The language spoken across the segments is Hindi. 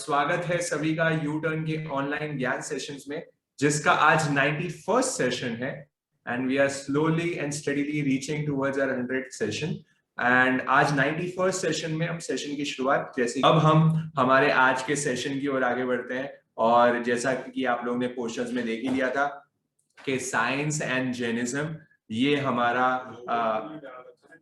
स्वागत है सभी का यू टर्न के ऑनलाइन ज्ञान सेशंस में, जिसका आज 91st सेशन है and we are slowly and steadily reaching towards our 100th session. And आज 91st सेशन में हम सेशन की शुरुआत जैसे अब हम हमारे आज के सेशन की ओर आगे बढ़ते हैं। और जैसा कि आप लोगों ने पोस्टर्स में देख ही लिया था कि साइंस एंड जैनिज्म ये हमारा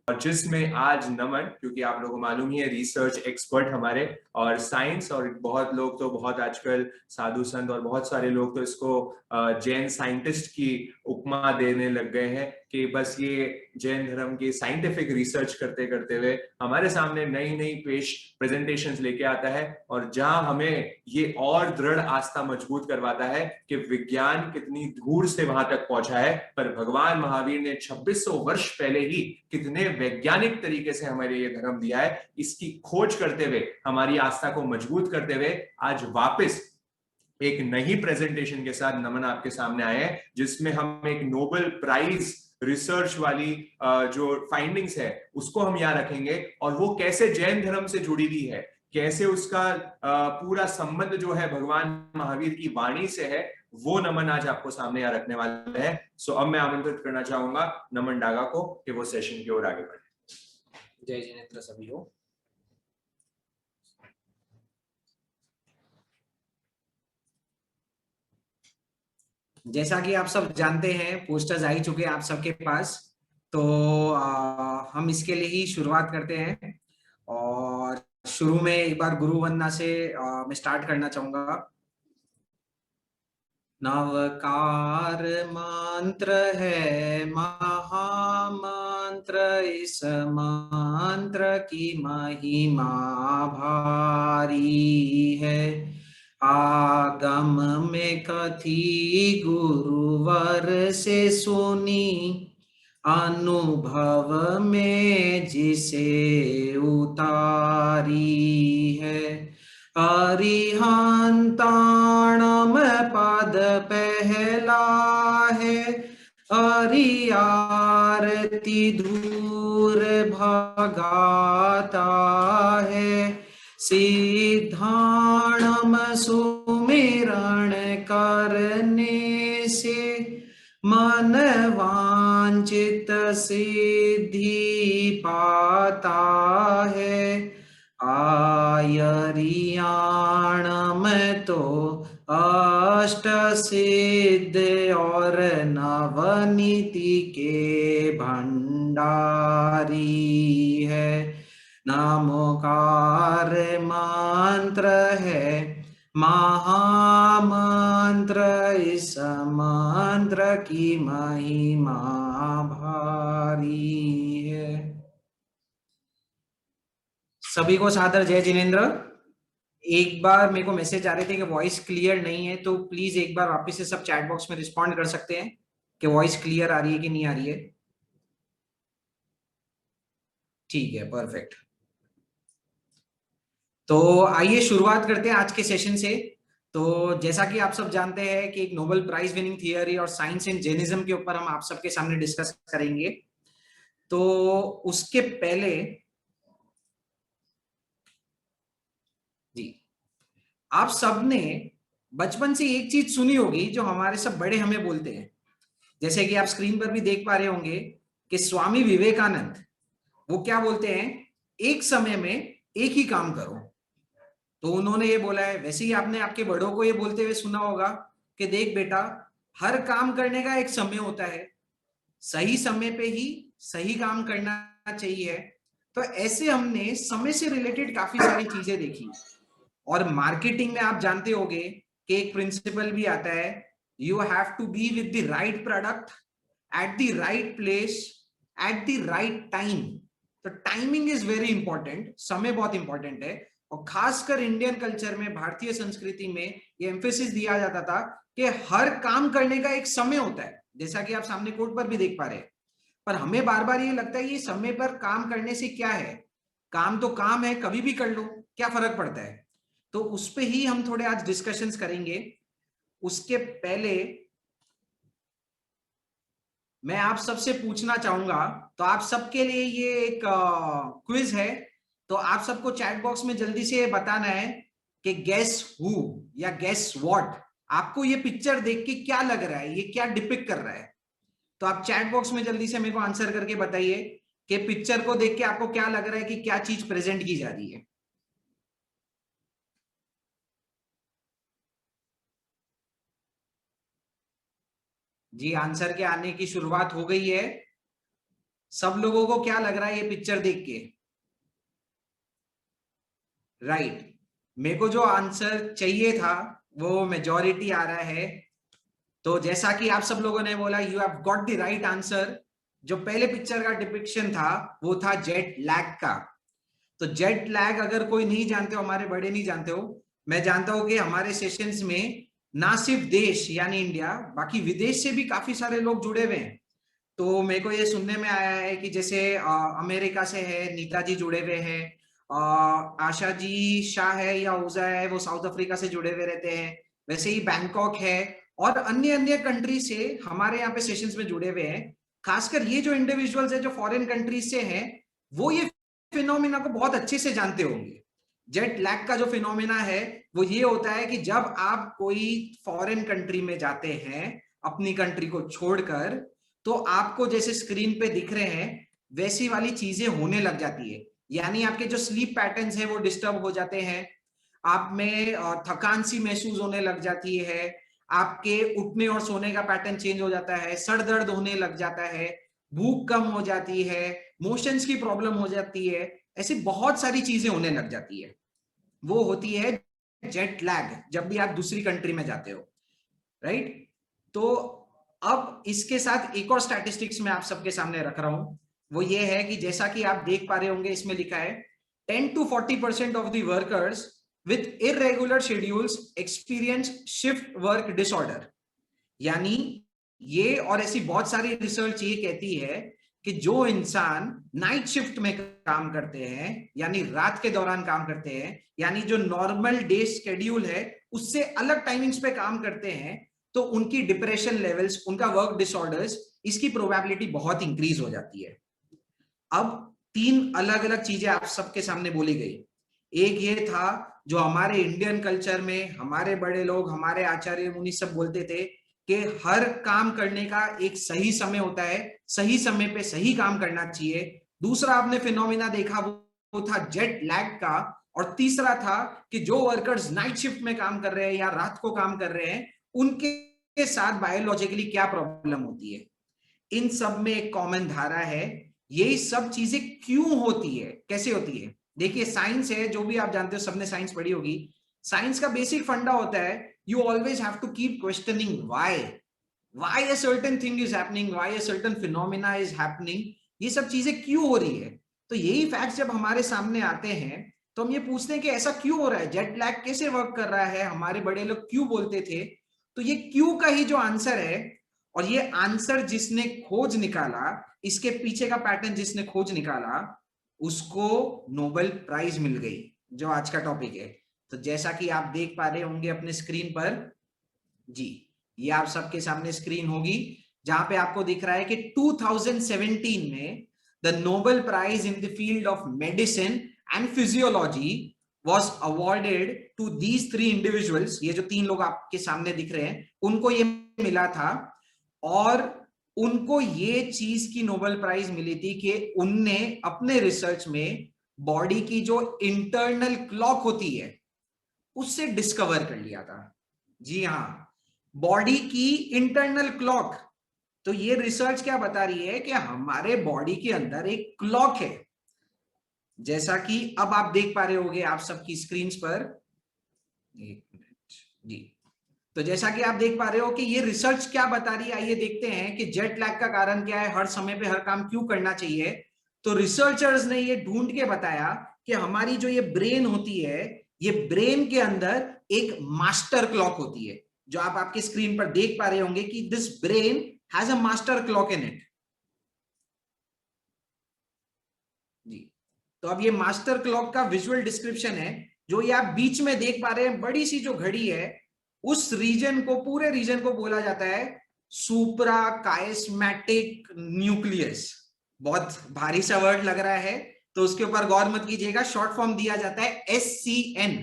और जिसमें आज नमन, क्योंकि आप लोगों को मालूम ही है रिसर्च एक्सपर्ट हमारे और साइंस, और बहुत लोग तो बहुत आजकल साधु संत और बहुत सारे लोग तो इसको जैन साइंटिस्ट की उपमा देने लग गए हैं कि बस ये जैन धर्म की साइंटिफिक रिसर्च करते करते हुए हमारे सामने नई नई प्रेजेंटेशंस लेके आता है, और जहां हमें ये और दृढ़ आस्था मजबूत करवाता है कि विज्ञान कितनी दूर से वहां तक पहुंचा है, पर भगवान महावीर ने 2600 वर्ष पहले ही कितने वैज्ञानिक तरीके से हमारे ये धर्म दिया है, इसकी खोज करते हुए हमारी आस्था को मजबूत करते हुए आज वापस एक नई प्रेजेंटेशन के साथ नमन आपके सामने आए हैं, जिसमें हम एक नोबेल प्राइज रिसर्च वाली जो फाइंडिंग्स है उसको हम यहाँ रखेंगे, और वो कैसे जैन धर्म से जुड़ी हुई है, कैसे उसका पूरा संबंध जो है भगवान महावीर की वाणी से है, वो नमन आज आपको सामने यहाँ रखने वाला है। सो अब मैं आमंत्रित करना चाहूंगा नमन डागा को कि वो सेशन की ओर आगे बढ़े। जय जिनेंद्र सभी को। जैसा कि आप सब जानते हैं, पोस्टर्स आ ही चुके हैं आप सबके पास, तो हम इसके लिए ही शुरुआत करते हैं। और शुरू में एक बार गुरु वंदना से मैं स्टार्ट करना चाहूंगा। नवकार मंत्र है महामंत्र, इस मंत्र की महिमा भारी है। आगम में कथी गुरुवर से सुनी, अनुभव में जिसे उतारी है। अरिहंताणम पद पहला है, अरियारती दूर भगाता है। सिद्धाणम सुमिरण करने से, मन वांछित सिद्धि पाता है। आयरियाणम तो अष्ट सिद्ध और नवनीति के भंडारी है। नमोकार मंत्र है महामंत्र, इस मंत्र की महिमा भारी है। सभी को सादर जय जिनेंद्र। एक बार मेरे को मैसेज आ रहे थे कि वॉइस क्लियर नहीं है, तो प्लीज एक बार वापस से सब चैट बॉक्स में रिस्पॉन्ड कर सकते हैं कि वॉइस क्लियर आ रही है कि नहीं आ रही है। ठीक है, परफेक्ट। तो आइए शुरुआत करते हैं आज के सेशन से। तो जैसा कि आप सब जानते हैं कि एक नोबेल प्राइज विनिंग थियरी और साइंस एंड जैनिज्म के ऊपर हम आप सबके सामने डिस्कस करेंगे। तो उसके पहले जी, आप सबने बचपन से एक चीज सुनी होगी जो हमारे सब बड़े हमें बोलते हैं, जैसे कि आप स्क्रीन पर भी देख पा रहे होंगे कि स्वामी विवेकानंद वो क्या बोलते हैं, एक समय में एक ही काम करो। तो उन्होंने ये बोला है, वैसे ही आपने आपके बड़ों को ये बोलते हुए सुना होगा कि देख बेटा, हर काम करने का एक समय होता है, सही समय पे ही सही काम करना चाहिए। तो ऐसे हमने समय से रिलेटेड काफी सारी चीजें देखी। और मार्केटिंग में आप जानते होंगे कि एक प्रिंसिपल भी आता है, you have to be with the right product at the right place at the right time. तो टाइमिंग इज वेरी इंपॉर्टेंट, समय बहुत इंपॉर्टेंट है। और खासकर इंडियन कल्चर में, भारतीय संस्कृति में ये एम्फेसिस दिया जाता था कि हर काम करने का एक समय होता है, जैसा कि आप सामने कोर्ट पर भी देख पा रहे हैं। पर हमें बार बार ये लगता है ये समय पर काम करने से क्या है, काम तो काम है, कभी भी कर लो, क्या फर्क पड़ता है। तो उस पे ही हम थोड़े आज डिस्कशंस करेंगे। उसके पहले मैं आप सबसे पूछना चाहूंगा, तो आप सबके लिए ये एक क्विज है, तो आप सबको चैट बॉक्स में जल्दी से बताना है कि गेस हु या गेस व्हाट, आपको ये पिक्चर देख के क्या लग रहा है, ये क्या डिपिक्ट कर रहा है? तो आप चैट बॉक्स में जल्दी से मेरे को आंसर करके बताइए कि पिक्चर को देख के आपको क्या लग रहा है कि क्या चीज प्रेजेंट की जा रही है। जी, आंसर के आने की शुरुआत हो गई है। सब लोगों को क्या लग रहा है ये पिक्चर देख के? राइट, मेरे को जो आंसर चाहिए था वो मेजॉरिटी आ रहा है। तो जैसा कि आप सब लोगों ने बोला, you have got the right answer. जो पहले पिक्चर का डिपिक्शन था वो था जेट लैग का। तो जेट लैग अगर कोई नहीं जानते हो, हमारे बड़े नहीं जानते हो, मैं जानता हूं कि हमारे सेशंस में ना सिर्फ देश यानी इंडिया, बाकी विदेश से भी काफी सारे लोग जुड़े हुए हैं। तो मेरे को ये सुनने में आया है कि जैसे अमेरिका से है नीता जी जुड़े हुए हैं, आशा जी शाह है या ऊजा है, वो साउथ अफ्रीका से जुड़े हुए रहते हैं, वैसे ही बैंकॉक है और अन्य अन्य कंट्री से हमारे यहाँ पे सेशंस में जुड़े हुए हैं। खासकर ये जो इंडिविजुअल्स है जो फॉरेन कंट्रीज से हैं, वो ये फिनोमिना को बहुत अच्छे से जानते होंगे। जेट लैग का जो फिनोमिना है वो ये होता है कि जब आप कोई फॉरेन कंट्री में जाते हैं अपनी कंट्री को छोड़कर, तो आपको जैसे स्क्रीन पे दिख रहे हैं वैसी वाली चीजें होने लग जाती है। यानी आपके जो स्लीप पैटर्न्स है वो डिस्टर्ब हो जाते हैं, आप में थकान सी महसूस होने लग जाती है, आपके उठने और सोने का पैटर्न चेंज हो जाता है, सर दर्द होने लग जाता है, भूख कम हो जाती है, मोशंस की प्रॉब्लम हो जाती है, ऐसी बहुत सारी चीजें होने लग जाती है। वो होती है जेट लैग जब भी आप दूसरी कंट्री में जाते हो, राइट? तो अब इसके साथ एक और स्टैटिस्टिक्स मैं आप सबके सामने रख रहा हूं, वो ये है कि जैसा कि आप देख पा रहे होंगे इसमें लिखा है 10 to 40% of the workers with irregular schedules experience shift work disorder. यानी ये और ऐसी बहुत सारी रिसर्च ये कहती है कि जो इंसान नाइट शिफ्ट में काम करते हैं यानी रात के दौरान काम करते हैं, यानी जो नॉर्मल डे शेड्यूल है उससे अलग टाइमिंग्स पे काम करते हैं, तो उनकी डिप्रेशन लेवल्स, उनका वर्क डिसऑर्डर्स, इसकी प्रोबेबिलिटी बहुत इंक्रीज हो जाती है। अब तीन अलग अलग चीजें आप सबके सामने बोली गई। एक ये था जो हमारे इंडियन कल्चर में हमारे बड़े लोग, हमारे आचार्य मुनि सब बोलते थे कि हर काम करने का एक सही समय होता है, सही समय पे सही काम करना चाहिए। दूसरा आपने फिनोमिना देखा वो था जेट लैग का, और तीसरा था कि जो वर्कर्स नाइट शिफ्ट में काम कर रहे हैं या रात को काम कर रहे हैं उनके साथ बायोलॉजिकली क्या प्रॉब्लम होती है। इन सब में एक कॉमन धारा है, यही सब चीजें क्यों होती है, कैसे होती है। देखिए साइंस है, जो भी आप जानते हो, सबने साइंस पढ़ी होगी। साइंस का बेसिक फंडा होता है you always have to keep questioning why a certain thing is happening, why a certain phenomena is happening, ये सब चीजें क्यों हो रही है। तो यही फैक्ट्स जब हमारे सामने आते हैं तो हम ये पूछते हैं कि ऐसा क्यों हो रहा है, जेट लैग कैसे वर्क कर रहा है, हमारे बड़े लोग क्यों बोलते थे। तो ये क्यों का ही जो आंसर है, और ये आंसर जिसने खोज निकाला, इसके पीछे का पैटर्न जिसने खोज निकाला, उसको नोबेल प्राइज मिल गई, जो आज का टॉपिक है। तो जैसा कि आप देख पा रहे होंगे अपने स्क्रीन पर, जी ये आप सबके सामने स्क्रीन होगी जहां पे आपको दिख रहा है कि 2017 में the Nobel prize in the field of medicine and physiology was awarded to these three individuals। ये जो तीन लोग आपके सामने दिख रहे हैं उनको ये मिला था, और उनको ये चीज की नोबेल प्राइज मिली थी कि उनने अपने रिसर्च में बॉडी की जो इंटरनल क्लॉक होती है उससे डिस्कवर कर लिया था। जी हाँ, बॉडी की इंटरनल क्लॉक। तो ये रिसर्च क्या बता रही है कि हमारे बॉडी के अंदर एक क्लॉक है, जैसा कि अब आप देख पा रहे होंगे आप सबकी स्क्रीन पर। एक मिनट जी, तो जैसा कि आप देख पा रहे हो कि ये रिसर्च क्या बता रही है, आइए देखते हैं कि जेट लैग का कारण क्या है, हर समय पे हर काम क्यों करना चाहिए। तो रिसर्चर्स ने ये ढूंढ के बताया कि हमारी जो ये ब्रेन होती है, ये ब्रेन के अंदर एक मास्टर क्लॉक होती है, जो आप आपकी स्क्रीन पर देख पा रहे होंगे कि this brain has a master clock in it. जी, तो अब ये मास्टर क्लॉक का विजुअल डिस्क्रिप्शन है, जो ये आप बीच में देख पा रहे हैं, बड़ी सी जो घड़ी है, उस रीजन को, पूरे रीजन को बोला जाता है सुप्रा कायस्मेटिक न्यूक्लियस। बहुत भारी सा वर्ड लग रहा है तो उसके ऊपर गौर मत कीजिएगा, शॉर्ट फॉर्म दिया जाता है SCN।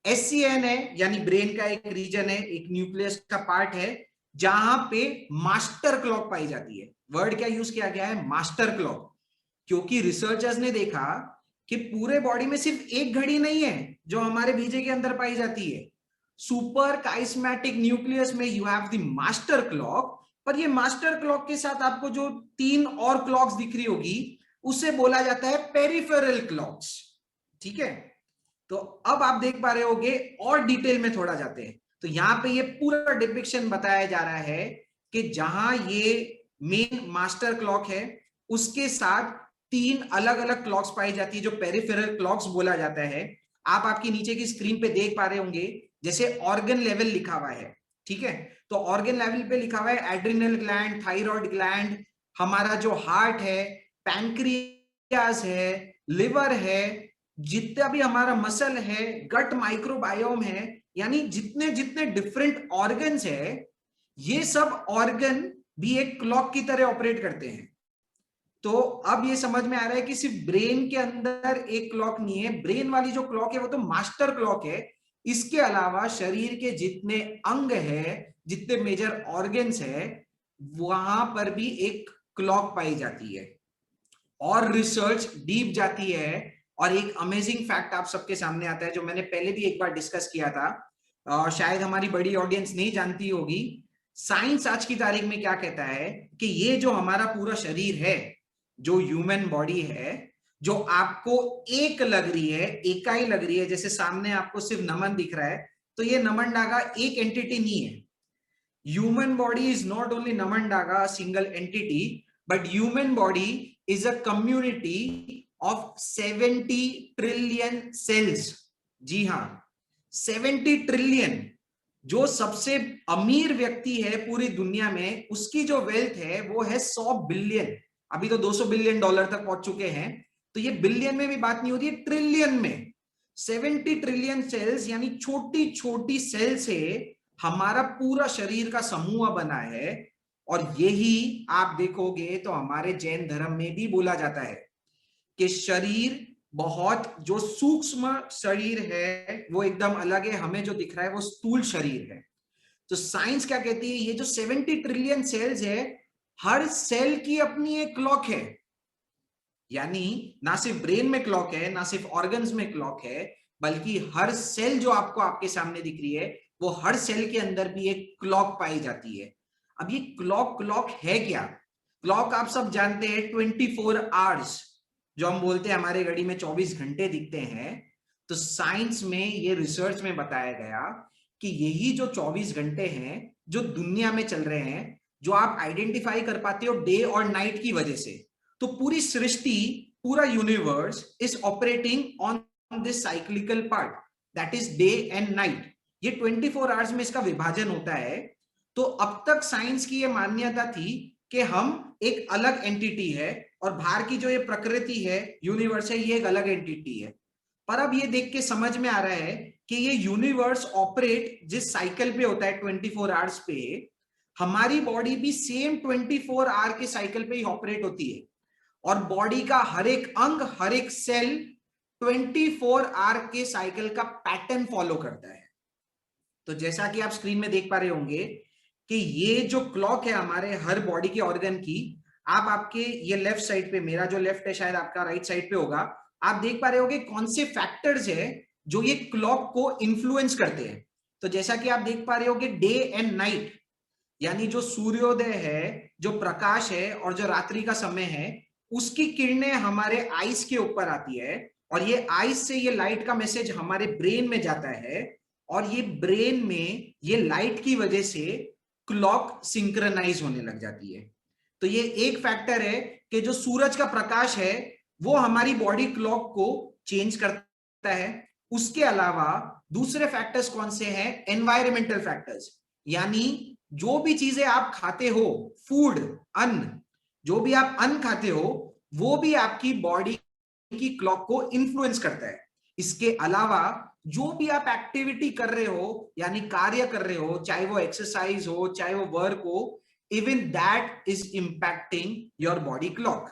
SCN है यानी ब्रेन का एक रीजन है, एक न्यूक्लियस का पार्ट है जहां पे मास्टर क्लॉक पाई जाती है। वर्ड क्या यूज किया गया है? Master clock. क्योंकि रिसर्चर्स ने देखा कि पूरे बॉडी में सिर्फ एक घड़ी नहीं है जो हमारे बीजे के अंदर पाई जाती है। सुपर काइस्मेटिक न्यूक्लियस में you have the master clock, पर ये मास्टर क्लॉक के साथ आपको जो 3 और क्लॉक्स दिख रही होगी उसे बोला जाता है पेरिफेरल क्लॉक्स। ठीक है, तो अब आप देख पा रहे होगे और डिटेल में थोड़ा जाते हैं। तो यहां पे ये पूरा डिपिक्शन बताया जा रहा है कि जहां ये मेन मास्टर क्लॉक है उसके साथ 3 अलग अलग क्लॉक्स पाई जाती है जो पेरिफेरल क्लॉक्स बोला जाता है। आप आपकी नीचे की स्क्रीन पे देख पा रहे होंगे जैसे ऑर्गन लेवल लिखा हुआ है। ठीक है, तो ऑर्गन लेवल पे लिखा हुआ है एड्रिनल ग्लैंड, थायराइड ग्लैंड, हमारा जो हार्ट है, पैंक्रियास है, लिवर है, जितना भी हमारा मसल है, गट माइक्रोबायोम है, यानी जितने जितने डिफरेंट ऑर्गन्स है ये सब ऑर्गन भी एक क्लॉक की तरह ऑपरेट करते हैं। तो अब ये समझ में आ रहा है कि सिर्फ ब्रेन के अंदर एक क्लॉक नहीं है, ब्रेन वाली जो क्लॉक है वो तो मास्टर क्लॉक है। इसके अलावा शरीर के जितने अंग है, जितने मेजर ऑर्गन्स है, वहां पर भी एक क्लॉक पाई जाती है। और रिसर्च डीप जाती है और एक अमेजिंग फैक्ट आप सबके सामने आता है जो मैंने पहले भी एक बार डिस्कस किया था, शायद हमारी बड़ी ऑडियंस नहीं जानती होगी। साइंस आज की तारीख में क्या कहता है कि ये जो हमारा पूरा शरीर है, जो ह्यूमन बॉडी है, जो आपको एक लग रही है, इकाई लग रही है, जैसे सामने आपको सिर्फ नमन दिख रहा है, तो ये नमन डागा एक एंटिटी नहीं है। Human body is not only Naman Daga single entity, but human body is a community of 70 trillion cells। जी हां, 70 ट्रिलियन। जो सबसे अमीर व्यक्ति है पूरी दुनिया में उसकी जो वेल्थ है वो है 100 बिलियन। अभी तो 200 बिलियन डॉलर तक पहुंच चुके हैं, तो ये बिलियन में भी बात नहीं होती है, ट्रिलियन में। 70 ट्रिलियन सेल्स यानी छोटी छोटी सेल से हमारा पूरा शरीर का समूह बना है। और यही आप देखोगे तो हमारे जैन धर्म में भी बोला जाता है कि शरीर बहुत जो सूक्ष्म शरीर है वो एकदम अलग है, हमें जो दिख रहा है वो स्थूल शरीर है। तो साइंस क्या कहती है, ये जो 70 ट्रिलियन सेल्स है, हर सेल की अपनी एक क्लॉक है। यानी ना सिर्फ ब्रेन में क्लॉक है, ना सिर्फ ऑर्गन्स में क्लॉक है, बल्कि हर सेल जो आपको आपके सामने दिख रही है वो हर सेल के अंदर भी एक क्लॉक पाई जाती है। अब ये क्लॉक क्लॉक है क्या? क्लॉक आप सब जानते हैं 24 आवर्स, जो हम बोलते हैं हमारे घड़ी में 24 घंटे दिखते हैं। तो साइंस में ये रिसर्च में बताया गया कि यही जो 24 घंटे हैं जो दुनिया में चल रहे हैं, जो आप आइडेंटिफाई कर पाते हो डे और नाइट की वजह से, तो पूरी सृष्टि, पूरा universe is operating on this cyclical part, that is day and night. ये 24 आवर्स में इसका विभाजन होता है। तो अब तक साइंस की ये मान्यता थी कि हम एक अलग एंटिटी है और बाहर की जो ये प्रकृति है, यूनिवर्स है, ये एक अलग एंटिटी है। पर अब ये देख के समझ में आ रहा है कि ये यूनिवर्स ऑपरेट जिस साइकिल पे होता है 24 आवर्स पे, हमारी बॉडी भी सेम 24 आवर के साइकिल पे ही ऑपरेट होती है। और बॉडी का हर एक अंग, हर एक सेल 24 आवर के साइकिल का पैटर्न फॉलो करता है। तो जैसा कि आप स्क्रीन में देख पा रहे होंगे कि ये जो क्लॉक है हमारे हर बॉडी के ऑर्गन की, आप आपके ये लेफ्ट साइड पे, मेरा जो लेफ्ट है शायद आपका राइट साइड पे होगा, आप देख पा रहे होंगे कौन से फैक्टर्स है जो ये क्लॉक को इन्फ्लुएंस करते हैं। तो जैसा कि आप देख पा रहे होंगे डे एंड नाइट, यानी जो सूर्योदय है, जो प्रकाश है और जो रात्रि का समय है, उसकी किरणें हमारे आईज के ऊपर आती है और ये आईज से ये लाइट का मैसेज हमारे ब्रेन में जाता है और ये ब्रेन में ये लाइट की वजह से क्लॉक सिंक्रोनाइज होने लग जाती है। तो ये एक फैक्टर है कि जो सूरज का प्रकाश है वो हमारी बॉडी क्लॉक को चेंज करता है। उसके अलावा दूसरे फैक्टर्स कौन से हैं? एनवायरमेंटल फैक्टर्स, यानी जो भी चीजें आप खाते हो, फूड, अन्न, जो भी आप अन्न खाते हो वो भी आपकी बॉडी की क्लॉक को इन्फ्लुएंस करता है। इसके अलावा जो भी आप एक्टिविटी कर रहे हो, यानी कार्य कर रहे हो, चाहे वो एक्सरसाइज हो, चाहे वो वर्क हो, even that is impacting your body clock.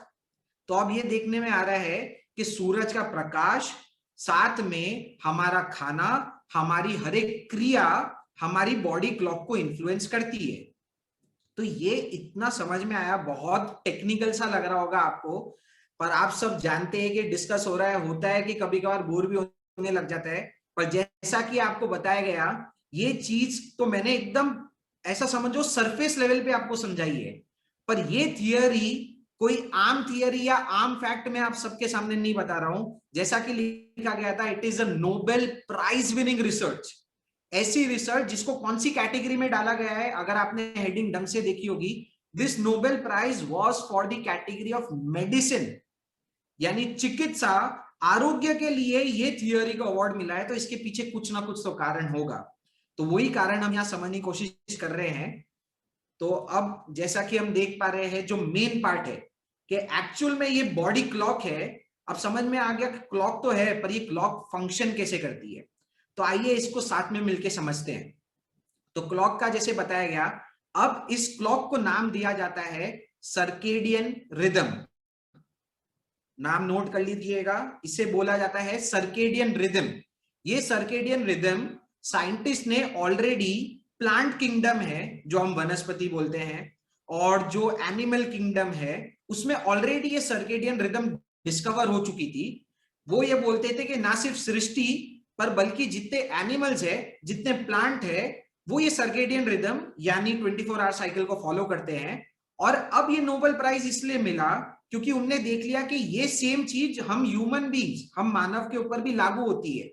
तो अब ये देखने में आ रहा है कि सूरज का प्रकाश, साथ में हमारा खाना, हमारी हर एक क्रिया हमारी बॉडी क्लॉक को इन्फ्लुएंस करती है। तो ये इतना समझ में आया, बहुत टेक्निकल सा लग रहा होगा आपको, पर आप सब जानते हैं कि डिस्कस हो रहा है, होता है कि कभी कभार बोर भी होने लग जाता है, पर जैसा कि आपको बताया गया, ये चीज तो मैंने एकदम ऐसा समझो सरफेस लेवल पे आपको समझाई है, पर ये थियरी कोई आम थियरी या आम फैक्ट में आप सबके सामने नहीं बता रहा हूं। जैसा कि लिखा गया था, it is a Nobel prize winning research. ऐसी रिसर्च जिसको कौन सी कैटेगरी में डाला गया है, अगर आपने हेडिंग ढंग से देखी होगी, this Nobel prize was for the category of medicine, यानी चिकित्सा, आरोग्य के लिए ये थियरी को अवार्ड मिला है, तो इसके पीछे कुछ ना कुछ तो कारण होगा। तो वही कारण हम यहां समझने की कोशिश कर रहे हैं। तो अब जैसा कि हम देख पा रहे हैं, जो मेन पार्ट है कि एक्चुअल में ये बॉडी क्लॉक है, अब समझ में आ गया कि क्लॉक तो है, पर ये क्लॉक फंक्शन कैसे करती है। तो आइए इसको साथ में मिलकर समझते हैं। तो क्लॉक का जैसे बताया गया, अब इस क्लॉक को नाम दिया जाता है सर्केडियन रिदम। नाम नोट कर लीजिएगा, इसे बोला जाता है सर्केडियन रिदम। ये सर्केडियन रिदम साइंटिस्ट ने ऑलरेडी प्लांट किंगडम है, जो हम वनस्पति बोलते हैं, और जो एनिमल किंगडम है, उसमें ऑलरेडी ये सर्केडियन रिदम डिस्कवर हो चुकी थी। वो ये बोलते थे कि ना सिर्फ सृष्टि पर बल्कि जितने एनिमल्स है, जितने प्लांट है, वो ये सर्केडियन रिदम यानी 24 आवर साइकिल को फॉलो करते हैं। और अब ये नोबेल प्राइज इसलिए मिला क्योंकि उनने देख लिया कि ये सेम चीज हम ह्यूमन बींग्स, हम मानव के ऊपर भी लागू होती है।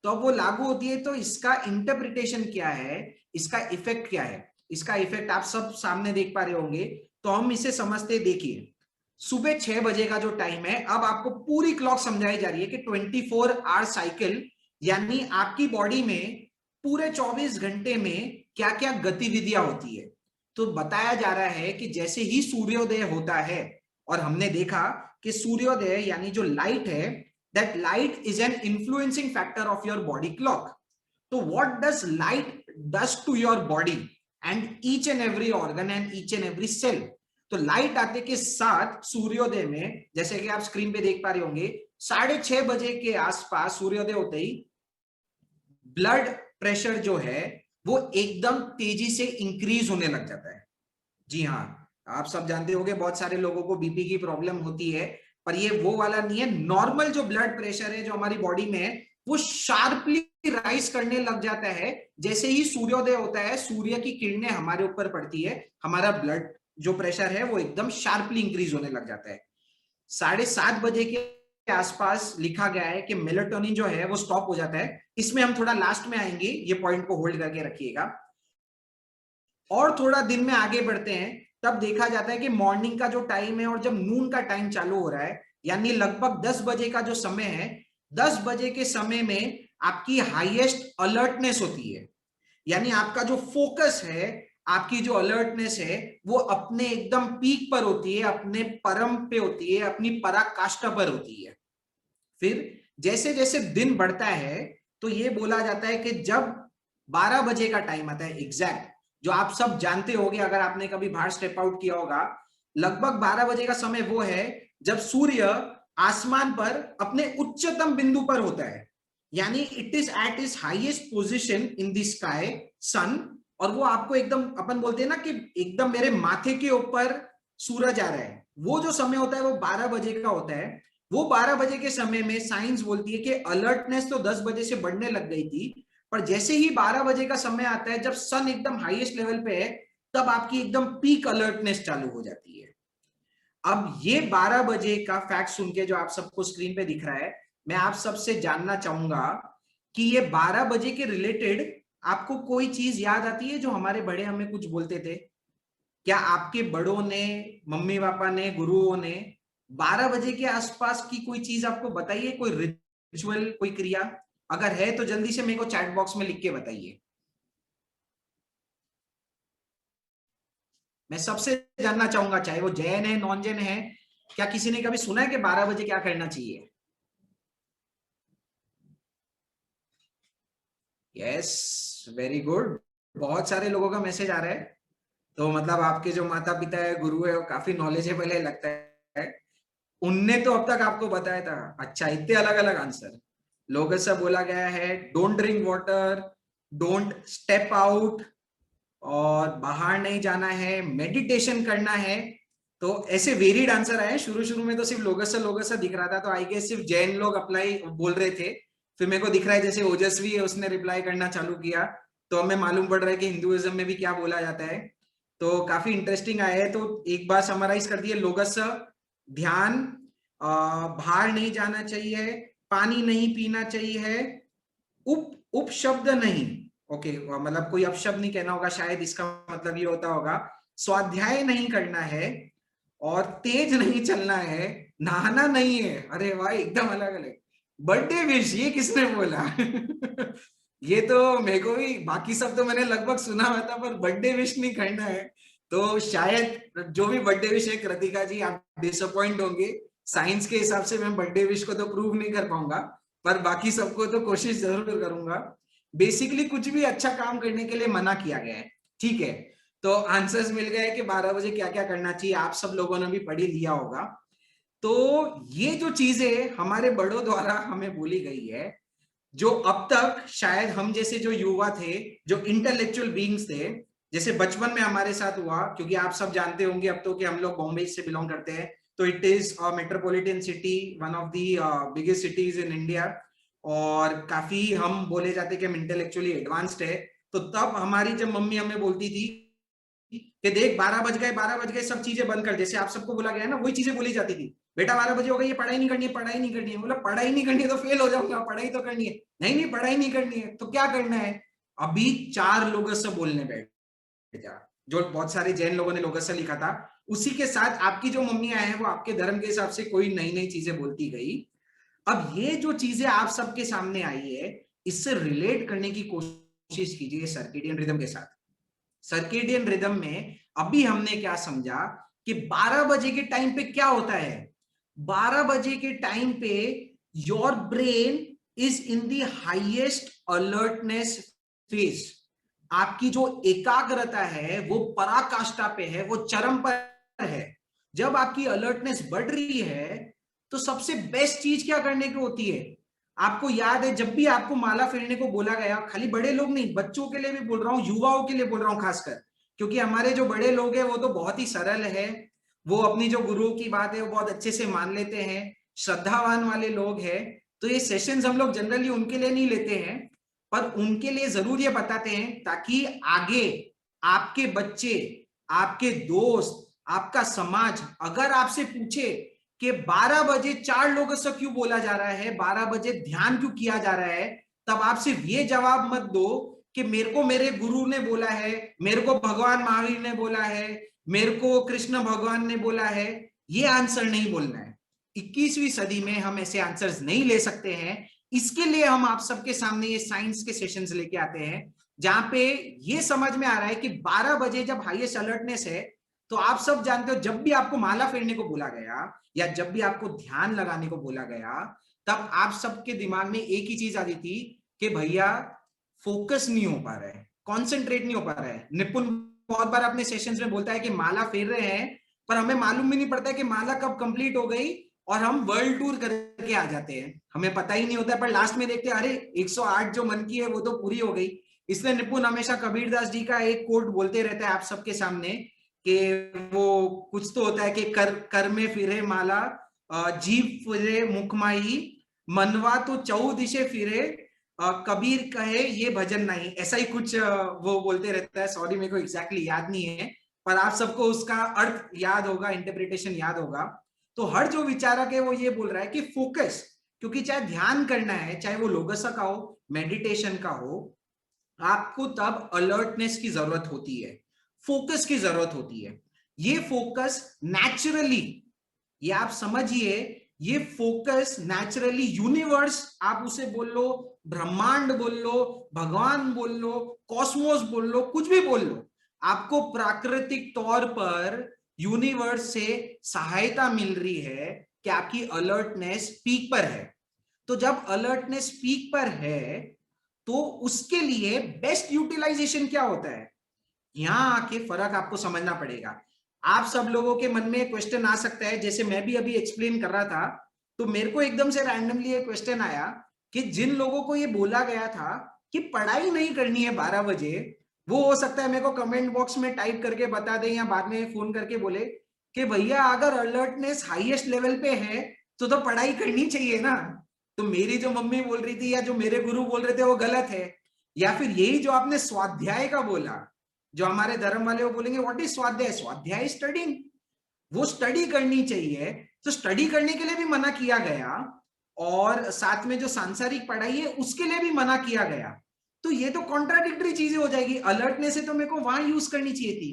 तो अब वो लागू होती है, तो इसका इंटरप्रिटेशन क्या है, इसका इफेक्ट क्या है, इसका इफेक्ट आप सब सामने देख पा रहे होंगे। तो हम इसे समझते, देखिए सुबह 6 बजे का जो टाइम है, अब आपको पूरी क्लॉक समझाई जा रही है कि 24 आवर साइकिल, यानी आपकी बॉडी में पूरे 24 घंटे में क्या क्या गतिविधियां होती है। तो बताया जा रहा है कि जैसे ही सूर्योदय होता है, और हमने देखा कि सूर्योदय यानी जो लाइट है, that light is an influencing factor of your body clock. तो what does light does to your body and each and every organ and each and every cell. तो लाइट आते के साथ सूर्योदय में, जैसे कि आप स्क्रीन पे देख पा रहे होंगे, 6:30 बजे के आसपास सूर्योदय होते ही ब्लड प्रेशर जो है वो एकदम तेजी से इंक्रीज होने लग जाता है। जी हाँ, आप सब जानते होंगे बहुत सारे लोगों को बीपी की प्रॉब्लम होती है, पर ये वो वाला नहीं है। नॉर्मल जो ब्लड प्रेशर है जो हमारी बॉडी में है, वो शार्पली राइज करने लग जाता है जैसे ही सूर्योदय होता है, सूर्य की किरणें हमारे ऊपर पड़ती है, हमारा ब्लड जो प्रेशर है वो एकदम शार्पली इंक्रीज होने लग जाता है। 7:30 बजे के आसपास लिखा गया है कि मेलेटोनिन जो है वो स्टॉप हो जाता है। इसमें हम थोड़ा लास्ट में आएंगे, ये पॉइंट को होल्ड करके रखिएगा। और थोड़ा दिन में आगे बढ़ते हैं, तब देखा जाता है कि मॉर्निंग का जो टाइम है और जब नून का टाइम चालू हो रहा है, यानी लगभग 10 बजे का जो समय है, 10 बजे के समय में आपकी हाईएस्ट अलर्टनेस होती है, यानी आपका जो फोकस है, आपकी जो अलर्टनेस है, वो अपने एकदम पीक पर होती है, अपने परम पे होती है, अपनी पराकाष्ठा पर होती है। फिर जैसे जैसे दिन बढ़ता है, तो ये बोला जाता है कि जब 12 बजे का टाइम आता है एग्जैक्ट, जो आप सब जानते होंगे अगर आपने कभी बाहर स्टेप आउट किया होगा, लगभग 12 बजे का समय वो है जब सूर्य आसमान पर अपने उच्चतम बिंदु पर होता है, यानी it is at is highest position in the sky sun. और वो आपको एकदम, अपन बोलते हैं ना कि एकदम मेरे माथे के ऊपर सूरज आ रहा है, वो जो समय होता है वो 12 बजे का होता है। वो 12 बजे के समय में साइंस बोलती है कि अलर्टनेस तो 10 बजे से बढ़ने लग गई थी, पर जैसे ही 12 बजे का समय आता है, जब सन एकदम हाईएस्ट लेवल पे है, तब आपकी एकदम पीक अलर्टनेस चालू हो जाती है। अब ये 12 बजे का फैक्ट सुन के जो आप सबको स्क्रीन पे दिख रहा है, मैं आप सबसे जानना चाहूंगा कि ये 12 बजे के रिलेटेड आपको कोई चीज याद आती है जो हमारे बड़े हमें कुछ बोलते थे? क्या आपके बड़ों ने, मम्मी पापा ने, गुरुओं ने 12 बजे के आसपास की कोई चीज आपको बताइए, कोई रिचुअल, कोई क्रिया? अगर है तो जल्दी से मेरे को चैट बॉक्स में लिख के बताइए। मैं सबसे जानना चाहूंगा, चाहे वो जैन है, नॉन जैन है, क्या किसी ने कभी सुना है कि 12 बजे क्या करना चाहिए? यस, वेरी गुड, बहुत सारे लोगों का मैसेज आ रहा है। तो मतलब आपके जो माता पिता है, गुरु है, वो काफी नॉलेजेबल है लगता है। उनने तो अब तक आपको बताया था। अच्छा, इतने अलग अलग आंसर। लोगस बोला गया है don't drink water, don't step out, और बाहर नहीं जाना है, मेडिटेशन करना है। तो ऐसे वेरिड आंसर आए। शुरू शुरू में तो सिर्फ लोगसा दिख रहा था, तो आई गेस सिर्फ जैन लोग अप्लाई बोल रहे थे। फिर मेरे को दिख रहा है जैसे ओजस्वी है, उसने रिप्लाई करना चालू किया, तो हमें मालूम पड़ रहा है कि हिंदुइज्म में भी क्या बोला जाता है। तो काफी इंटरेस्टिंग आया है। तो एक बार समराइज कर दिए, लोगस ध्यान, बाहर नहीं जाना चाहिए, पानी नहीं पीना चाहिए, उप शब्द नहीं, ओके मतलब कोई अपशब्द नहीं कहना होगा, शायद इसका मतलब ये होता होगा, स्वाध्याय नहीं करना है, और तेज नहीं चलना है, नहाना नहीं है। अरे वाह, एकदम अलग अलग। बर्थडे विश, ये किसने बोला? ये तो मेरे को भी, बाकी सब तो मैंने लगभग सुना हुआ था, पर बर्थडे विश नहीं करना है। तो शायद जो भी बर्थडे विश है, कृतिका जी आप डिसअपॉइंट होंगे। साइंस के हिसाब से मैं बर्थडे विश को तो प्रूव नहीं कर पाऊंगा, पर बाकी सबको तो कोशिश जरूर करूंगा। बेसिकली कुछ भी अच्छा काम करने के लिए मना किया गया है, ठीक है। तो आंसर्स मिल गए कि 12 बजे क्या क्या करना चाहिए, आप सब लोगों ने भी पढ़ ही लिया होगा। तो ये जो चीजें हमारे बड़ों द्वारा हमें बोली गई है, जो अब तक शायद हम जैसे जो युवा थे, जो इंटेलेक्चुअल बीइंग्स थे, जैसे बचपन में हमारे साथ हुआ, क्योंकि आप सब जानते होंगे अब तो कि हम लोग बॉम्बे से बिलोंग करते हैं, तो it is metropolitan city, one of the biggest cities in India, और काफी हम बोले जाते कि हम इंटेलेक्चुअली एडवांस्ड है। तो तब हमारी जब मम्मी हमें बोलती थी कि देख 12 बज गए, 12 बज गए, सब चीजें बंद कर, जैसे आप सबको बोला गया ना, वही चीजें बोली जाती थी। बेटा 12 बजे हो गई, ये पढ़ाई नहीं करनी है, पढ़ाई नहीं करनी है। बोला पढ़ाई नहीं करनी है तो फेल हो जाऊंगा, पढ़ाई तो करनी है। नहीं नहीं, पढ़ाई नहीं करनी है तो क्या करना है? अभी 4 लोगों से बोलने बैठ जा, जो बहुत सारे जैन लोगों ने लोगों से लिखा था, उसी के साथ आपकी जो मम्मियां हैं, वो आपके धर्म के हिसाब से कोई नई नई चीजें बोलती गई। अब ये जो चीजें आप सबके सामने आई है, इससे रिलेट करने की कोशिश कीजिए सर्केडियन रिदम के साथ। सर्केडियन रिदम में अभी हमने क्या समझा कि 12 बजे के टाइम पे क्या होता है। 12 बजे के टाइम पे your brain is in the highest alertness phase. आपकी जो एकाग्रता है वो पराकाष्ठा पे है, वो चरम पर है। जब आपकी अलर्टनेस बढ़ रही है, तो सबसे बेस्ट चीज क्या करने की होती है? आपको याद है, जब भी आपको माला फेरने को बोला गया, खाली बड़े लोग नहीं, बच्चों के लिए भी बोल रहा हूं, युवाओं के लिए बोल रहा हूं खासकर, क्योंकि हमारे जो बड़े लोग हैं वो तो बहुत ही सरल है, वो अपनी जो गुरु की बात है वो बहुत अच्छे से मान लेते हैं, श्रद्धावान वाले लोग हैं। तो ये सेशंस हम लोग जनरली उनके लिए नहीं लेते हैं, पर उनके लिए जरूर ये बताते हैं, ताकि आगे आपके बच्चे, आपके दोस्त, आपका समाज अगर आपसे पूछे कि 12 बजे 4 लोगों से क्यों बोला जा रहा है, 12 बजे ध्यान क्यों किया जा रहा है, तब आप सिर्फ ये जवाब मत दो कि मेरे को मेरे गुरु ने बोला है, मेरे को भगवान महावीर ने बोला है, मेरे को कृष्ण भगवान ने बोला है। ये आंसर नहीं बोलना है। 21वीं सदी में हम ऐसे आंसर्स नहीं ले सकते हैं। इसके लिए हम आप सबके सामने ये साइंस के सेशंस लेके आते हैं, जहां पे ये समझ में आ रहा है कि 12 बजे जब हाईएस्ट अलर्टनेस है, तो आप सब जानते हो जब भी आपको माला फेरने को बोला गया या जब भी आपको ध्यान लगाने को बोला गया, तब आप सबके दिमाग में एक ही चीज आती थी कि भैया फोकस नहीं हो पा रहा है, कॉन्सेंट्रेट नहीं हो पा रहा है। निपुण बहुत बार अपने सेशंस में बोलता है कि माला फेर रहे हैं, पर हमें मालूम भी नहीं पड़ता है कि माला कब कंप्लीट हो गई, और हम वर्ल्ड टूर करके आ जाते हैं, हमें पता ही नहीं होता है। पर लास्ट में देखते हैं अरे 108 जो मन की है वो तो पूरी हो गई। इसलिए निपुण हमेशा कबीरदास जी का एक कोट बोलते रहता है आप सबके सामने, कि वो कुछ तो होता है कि कर में फिरे माला, जीव फिरे मुखमाई, मनवा तो चौ दिशे फिरे, कबीर कहे ये भजन नहीं, ऐसा ही कुछ वो बोलते रहता है। सॉरी मेरे को एग्जैक्टली याद नहीं है, पर आप सबको उसका अर्थ याद होगा, इंटरप्रिटेशन याद होगा। तो हर जो विचारक है वो ये बोल रहा है कि फोकस, क्योंकि चाहे ध्यान करना है, चाहे वो लोगसा का हो, मेडिटेशन का हो, आपको तब अलर्टनेस की जरूरत होती है, फोकस की जरूरत होती है। ये फोकस नेचुरली, ये आप समझिए, ये फोकस नेचुरली यूनिवर्स, आप उसे बोल लो, ब्रह्मांड बोल लो, भगवान बोल लो, कॉस्मोस बोल लो, कुछ भी बोल लो, आपको प्राकृतिक तौर पर यूनिवर्स से सहायता मिल रही है कि आपकी अलर्टनेस पीक पर है। तो जब अलर्टनेस पीक पर है, तो उसके लिए बेस्ट यूटिलाइजेशन क्या होता है, यहां आके फर्क आपको समझना पड़ेगा। आप सब लोगों के मन में क्वेश्चन आ सकता है, जैसे मैं भी अभी एक्सप्लेन कर रहा था, तो मेरे को एकदम से रैंडमली एक क्वेश्चन आया कि जिन लोगों को ये बोला गया था कि पढ़ाई नहीं करनी है 12 बजे, वो हो सकता है मेरे को कमेंट बॉक्स में टाइप करके बता दें या बाद में फोन करके बोले कि भैया अगर अलर्टनेस हाईएस्ट लेवल पे है तो पढ़ाई करनी चाहिए ना। तो मेरी जो मम्मी बोल रही थी या जो मेरे गुरु बोल रहे थे वो गलत है। या फिर यही जो आपने स्वाध्याय का बोला, जो हमारे धर्म वाले वो बोलेंगे व्हाट इज स्वाध्याय? स्वाध्याय स्टडिंग, वो स्टडी करनी चाहिए। तो स्टडी करने के लिए भी मना किया गया और साथ में जो सांसारिक पढ़ाई है उसके लिए भी मना किया गया। तो ये तो कॉन्ट्राडिक्टरी चीजें हो जाएगी। अलर्टनेस से तो मेरे को वहां यूज करनी चाहिए थी,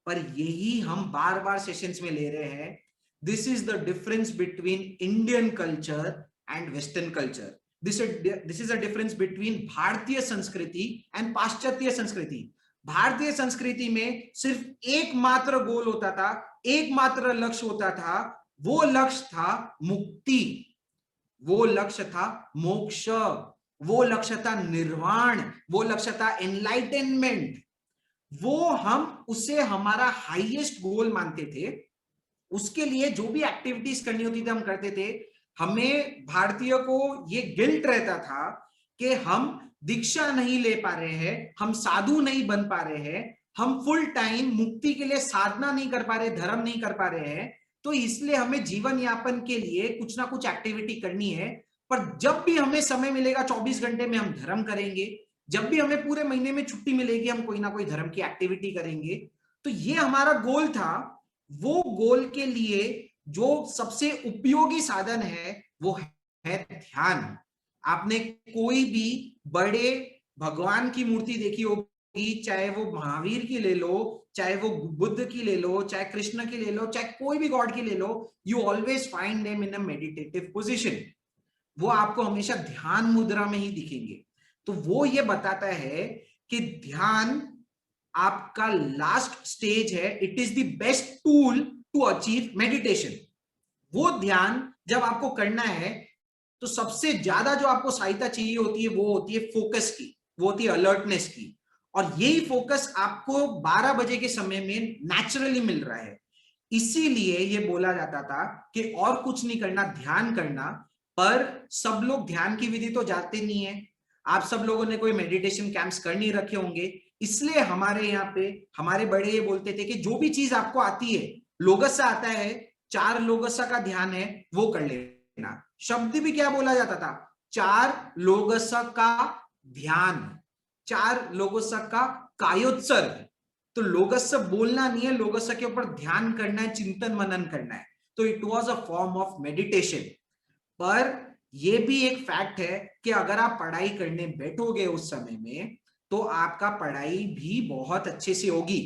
पर यही हम बार बार सेशंस में ले रहे हैं। This is the difference between Indian culture and western culture. This is a difference between भारतीय संस्कृति एंड पाश्चात्य संस्कृति। भारतीय संस्कृति में सिर्फ एकमात्र गोल होता था, एकमात्र लक्ष्य होता था, वो लक्ष्य था मुक्ति, वो लक्ष्य था मोक्ष, वो लक्ष्य था निर्वाण, वो लक्ष्य था एनलाइटेनमेंट। वो हम उसे हमारा हाईएस्ट गोल मानते थे। उसके लिए जो भी एक्टिविटीज करनी होती थी हम करते थे। हमें भारतीय को ये गिल्ट रहता था कि हम दीक्षा नहीं ले पा रहे हैं, हम साधु नहीं बन पा रहे हैं, हम फुल टाइम मुक्ति के लिए साधना नहीं कर पा रहे, धर्म नहीं कर पा रहे हैं। तो इसलिए हमें जीवन यापन के लिए कुछ ना कुछ एक्टिविटी करनी है। पर जब भी हमें समय मिलेगा 24 घंटे में हम धर्म करेंगे, जब भी हमें पूरे महीने में छुट्टी मिलेगी हम कोई ना कोई धर्म की एक्टिविटी करेंगे। तो ये हमारा गोल था। वो गोल के लिए जो सबसे उपयोगी साधन है वो है ध्यान। आपने कोई भी बड़े भगवान की मूर्ति देखी होगी, चाहे वो महावीर की ले लो, चाहे वो बुद्ध की ले लो, चाहे कृष्ण की ले लो, चाहे कोई भी गॉड की ले लो, you always find them in a meditative position. वो आपको हमेशा ध्यान मुद्रा में ही दिखेंगे। तो वो ये बताता है कि ध्यान आपका लास्ट स्टेज है। It is the best tool to achieve meditation. वो ध्यान जब आपको करना है तो सबसे ज्यादा जो आपको सहायता चाहिए होती है वो होती है फोकस की, वो होती है अलर्टनेस की। और यही फोकस आपको 12 बजे के समय में नेचुरली मिल रहा है। इसीलिए ये बोला जाता था कि और कुछ नहीं करना, ध्यान करना। पर सब लोग ध्यान की विधि तो जानते नहीं है। आप सब लोगों ने कोई मेडिटेशन कैंप्स कर नहीं रखे होंगे। इसलिए हमारे यहाँ पे हमारे बड़े ये बोलते थे कि जो भी चीज आपको आती है, लोगस्सा आता है, 4 लोगस्सा का ध्यान है, वो कर लेना। शब्द भी क्या बोला जाता था? 4 लोगस्सा का ध्यान, 4 लोगस्सा का कायोत्सर्ग। तो लोगस्सा बोलना नहीं है, लोगस्सा के ऊपर ध्यान करना है, चिंतन मनन करना है। तो it was a form of meditation. पर यह भी एक फैक्ट है कि अगर आप पढ़ाई करने बैठोगे उस समय में तो आपका पढ़ाई भी बहुत अच्छे से होगी।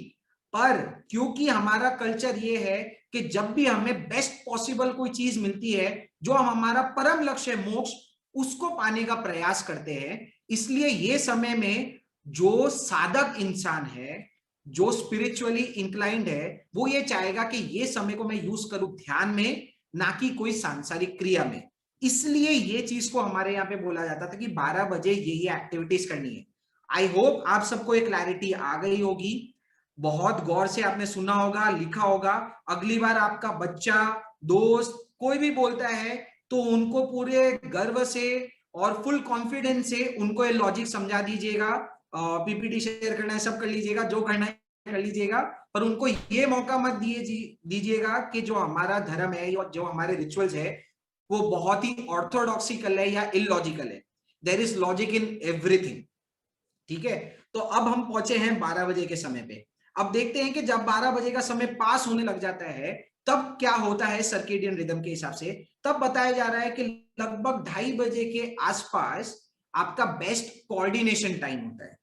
पर क्योंकि हमारा कल्चर ये है कि जब भी हमें बेस्ट पॉसिबल कोई चीज मिलती है, जो हम हमारा परम लक्ष्य है मोक्ष, उसको पाने का प्रयास करते हैं। इसलिए ये समय में जो साधक इंसान है, जो स्पिरिचुअली इंक्लाइंड है, वो ये चाहेगा कि ये समय को मैं यूज करूं ध्यान में, ना कि कोई सांसारिक क्रिया में। इसलिए ये चीज को हमारे यहाँ पे बोला जाता था कि 12 बजे ये एक्टिविटीज करनी है। आई होप आप सबको एक क्लैरिटी आ गई होगी। बहुत गौर से आपने सुना होगा, लिखा होगा। अगली बार आपका बच्चा, दोस्त कोई भी बोलता है तो उनको पूरे गर्व से और फुल कॉन्फिडेंस से उनको ये लॉजिक समझा दीजिएगा। पीपीटी शेयर करना है सब कर लीजिएगा, जो करना है कर लीजिएगा, पर उनको ये मौका मत दीजिएगा कि जो हमारा धर्म है या जो हमारे रिचुअल्स है वो बहुत ही ऑर्थोडॉक्सिकल है या इलॉजिकल है। There is logic in everything. ठीक है, तो अब हम पहुंचे हैं 12 बजे के समय पे। अब देखते हैं कि जब 12 बजे का समय पास होने लग जाता है तब क्या होता है सर्केडियन रिदम के हिसाब से। तब बताया जा रहा है कि लगभग 2:30 बजे के आसपास आपका बेस्ट कोऑर्डिनेशन टाइम होता है।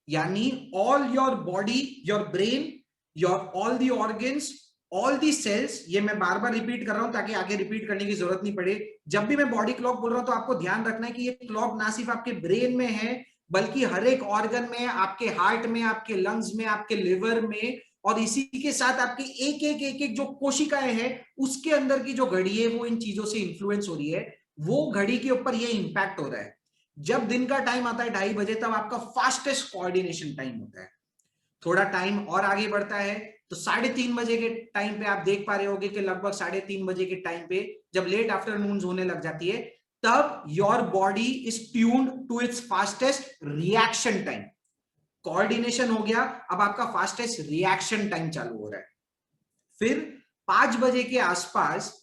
यानी all your body, your brain, your all the organs, all the cells, ये मैं बार बार रिपीट कर रहा हूं ताकि आगे रिपीट करने की जरूरत नहीं पड़े। जब भी मैं बॉडी क्लॉक बोल रहा हूं तो आपको ध्यान रखना है कि ये क्लॉक ना सिर्फ आपके ब्रेन में है बल्कि हर एक ऑर्गन में, आपके हार्ट में, आपके लंग्स में, आपके लिवर में, और इसी के साथ आपकी एक एक जो कोशिकाएं हैं उसके अंदर की जो घड़ी है वो इन चीजों से इंफ्लुएंस हो रही है। वो घड़ी के ऊपर ये इंपैक्ट हो रहा है। जब दिन का टाइम आता है 2:30 बजे, तब आपका फास्टेस्ट कोऑर्डिनेशन टाइम होता है। थोड़ा टाइम और आगे बढ़ता है तो 3:30 बजे के टाइम पे आप देख पा रहे होगे कि लगभग 3:30 बजे के टाइम पे जब लेट आफ्टरनून होने लग जाती है तब your body is tuned to its fastest reaction time. Coordination हो गया, अब आपका फास्टेस्ट रिएक्शन टाइम चालू हो रहा है। फिर 5 बजे के आसपास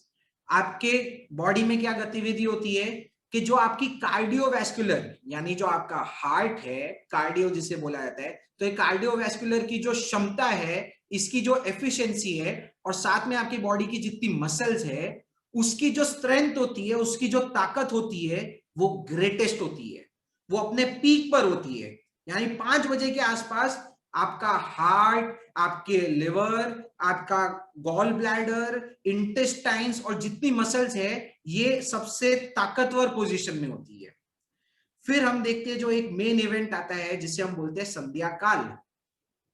आपके बॉडी में क्या गतिविधि होती है कि जो आपकी कार्डियोवैस्कुलर, यानी जो आपका हार्ट है, कार्डियो जिसे बोला जाता है, तो ये कार्डियोवैस्कुलर की जो क्षमता है, इसकी जो एफिशिएंसी है, और साथ में आपकी बॉडी की जितनी मसल्स है, उसकी जो स्ट्रेंथ होती है, उसकी जो ताकत होती है, वो ग्रेटेस्ट होती है, वो अपने पीक पर होती है। यानी 5 बजे के आसपास आपका हार्ट, आपके लिवर, आपका गॉल ब्लैडर, इंटेस्टाइन्स और जितनी मसल्स है, ये सबसे ताकतवर पोजीशन में होती है। फिर हम देखते हैं जो एक मेन इवेंट आता है जिसे हम बोलते हैं संध्या काल,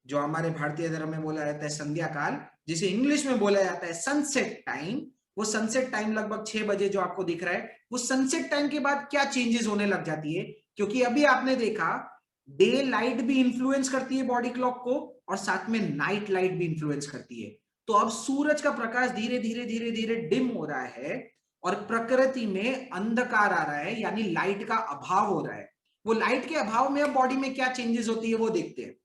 जो हमारे भारतीय धर्म में बोला जाता है संध्या काल, जिसे इंग्लिश में बोला जाता है सनसेट टाइम। वो सनसेट टाइम लगभग 6 बजे जो आपको दिख रहा है, वो सनसेट टाइम के बाद क्या चेंजेस होने लग जाती है, क्योंकि अभी आपने देखा डे लाइट भी इंफ्लुएंस करती है बॉडी क्लॉक को, और साथ में नाइट लाइट भी इंफ्लुएंस करती है। तो अब सूरज का प्रकाश धीरे धीरे धीरे धीरे डिम हो रहा है और प्रकृति में अंधकार आ रहा है, यानी लाइट का अभाव हो रहा है। वो लाइट के अभाव में अब बॉडी में क्या चेंजेस होती है वो देखते हैं।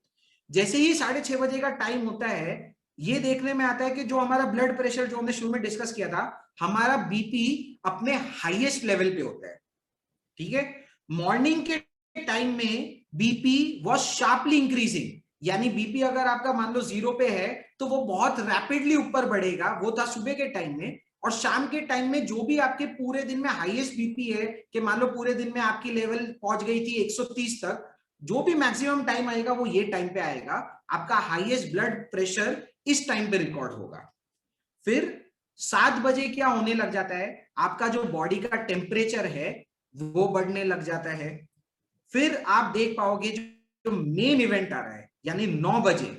जैसे ही 6:30 बजे का टाइम होता है, ये देखने में आता है कि जो हमारा ब्लड प्रेशर, जो हमने शुरू में डिस्कस किया था, हमारा बीपी अपने हाईएस्ट लेवल पे होता है। ठीक है, मॉर्निंग के टाइम में बीपी वॉज शार्पली इंक्रीजिंग, यानी बीपी अगर आपका मान लो 0 पे है तो वो बहुत रैपिडली ऊपर बढ़ेगा, वो था सुबह के टाइम में। और शाम के टाइम में जो भी आपके पूरे दिन में हाईएस्ट बीपी है, कि मान लो पूरे दिन में आपकी लेवल पहुंच गई थी 130 तक, जो भी मैक्सिमम टाइम आएगा वो ये टाइम पे आएगा, आपका हाईएस्ट ब्लड प्रेशर इस टाइम पे रिकॉर्ड होगा। फिर 7 बजे क्या होने लग जाता है, आपका जो बॉडी का टेम्परेचर है वो बढ़ने लग जाता है। फिर आप देख पाओगे जो मेन इवेंट आ रहा है, यानी 9 बजे।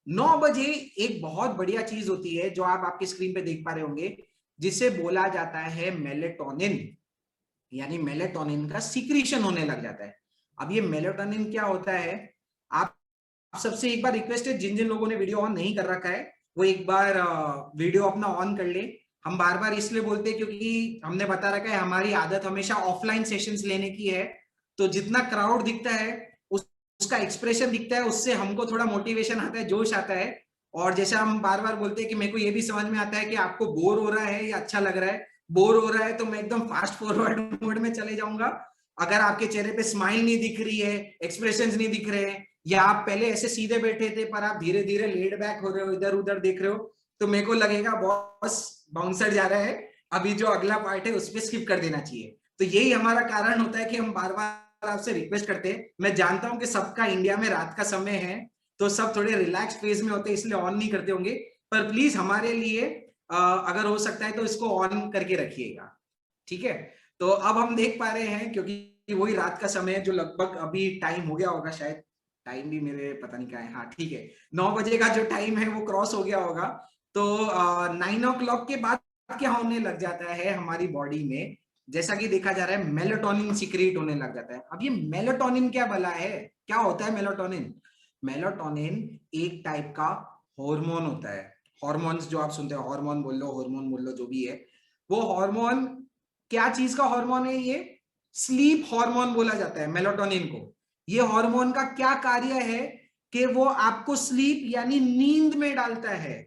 9 बजे एक बहुत बढ़िया चीज होती है जो आप आपकी स्क्रीन पे देख पा रहे होंगे, जिसे बोला जाता है मेलेटोनिन, यानी मेलेटोनिन का सीक्रेशन होने लग जाता है। अब ये मेलेटोनिन क्या होता है, आप सबसे एक बार रिक्वेस्ट है, जिन जिन लोगों ने वीडियो ऑन नहीं कर रखा है वो एक बार वीडियो अपना ऑन कर ले। हम बार बार इसलिए बोलते हैं क्योंकि हमने बता रखा है हमारी आदत हमेशा ऑफलाइन सेशंस लेने की है, तो जितना क्राउड दिखता है उसका एक्सप्रेशन दिखता है, उससे हमको थोड़ा मोटिवेशन आता है, जोश आता है। और जैसे हम बार बार बोलते हैं कि मेरे को ये भी समझ में आता है कि आपको बोर हो रहा है या अच्छा लग रहा है। बोर हो रहा है तो मैं एकदम फास्ट फॉरवर्ड मोड में चले जाऊंगा। अगर आपके चेहरे पे स्माइल नहीं दिख रही है, एक्सप्रेशंस नहीं दिख रहे हैं, या आप पहले ऐसे सीधे बैठे थे पर आप धीरे धीरे लेड बैक हो रहे हो, इधर उधर देख रहे हो, तो मेरे को लगेगा बॉस बाउंसर जा रहा है, अभी जो अगला पार्ट है उस पर स्किप कर देना चाहिए। तो यही हमारा कारण होता है कि हम बार बार आपसे रिक्वेस्ट करते हैं। मैं जानता हूं कि सबका इंडिया में रात का समय है, तो सब थोड़े रिलैक्स फेज में होते हैं, इसलिए ऑन नहीं करते होंगे, पर प्लीज हमारे लिए अगर हो सकता है तो इसको ऑन करके रखिएगा। ठीक है, तो अब हम देख पा रहे हैं, क्योंकि वही रात का समय है, जो लगभग अभी टाइम हो गया होगा, शायद टाइम भी मेरे पता नहीं क्या है, हाँ ठीक है, 9 बजे का जो टाइम है वो क्रॉस हो गया होगा। तो 9 o'clock के बाद क्या होने लग जाता है हमारी बॉडी में, जैसा कि देखा जा रहा है मेलाटोनिन सीक्रेट होने लग जाता है। अब ये मेलाटोनिन क्या भला है, क्या होता है मेलाटोनिन? मेलाटोनिन एक टाइप का हार्मोन होता है। हॉर्मोन्स जो आप सुनते हैं, हार्मोन बोल लो जो भी है, वो हार्मोन क्या चीज का हार्मोन है? ये स्लीप हार्मोन बोला जाता है मेलाटोनिन को। ये हार्मोन का क्या कार्य है कि वो आपको स्लीप यानी नींद में डालता है।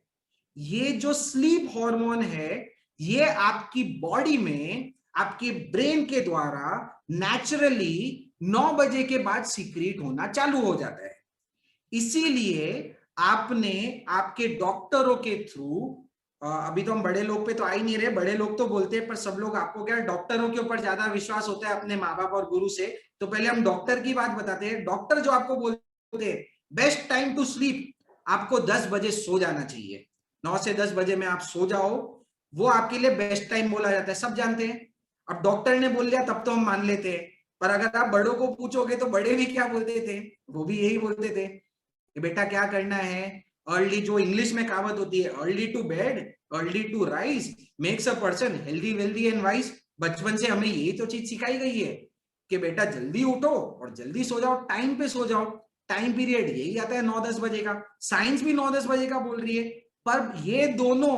ये जो स्लीप हार्मोन है, ये आपकी बॉडी में आपके ब्रेन के द्वारा नेचुरली 9 बजे के बाद सीक्रेट होना चालू हो जाता है। इसीलिए आपने आपके डॉक्टरों के थ्रू, अभी तो हम बड़े लोग पे तो आ ही नहीं रहे, बड़े लोग तो बोलते हैं, पर सब लोग आपको क्या डॉक्टरों के ऊपर ज्यादा विश्वास होता है अपने माँ बाप और गुरु से, तो पहले हम डॉक्टर की बात बताते हैं। डॉक्टर जो आपको बोलते हैं बेस्ट टाइम टू स्लीप, आपको 10 बजे सो जाना चाहिए, 9 से 10 बजे में आप सो जाओ, वो आपके लिए बेस्ट टाइम बोला जाता है, सब जानते हैं। अब डॉक्टर ने बोल दिया तब तो हम मान लेते हैं, पर अगर आप बड़ों को पूछोगे तो बड़े भी क्या बोलते थे, वो भी यही बोलते थे कि बेटा क्या करना है, अर्ली, जो इंग्लिश में कहावत होती है, early to bed early to rise makes a person healthy wealthy and wise. बचपन से हमें यही तो चीज सिखाई गई है कि बेटा जल्दी उठो और जल्दी सो जाओ, टाइम पे सो जाओ। टाइम पीरियड यही आता है 9-10 बजे का, साइंस भी 9-10 बजे का बोल रही है। पर ये दोनों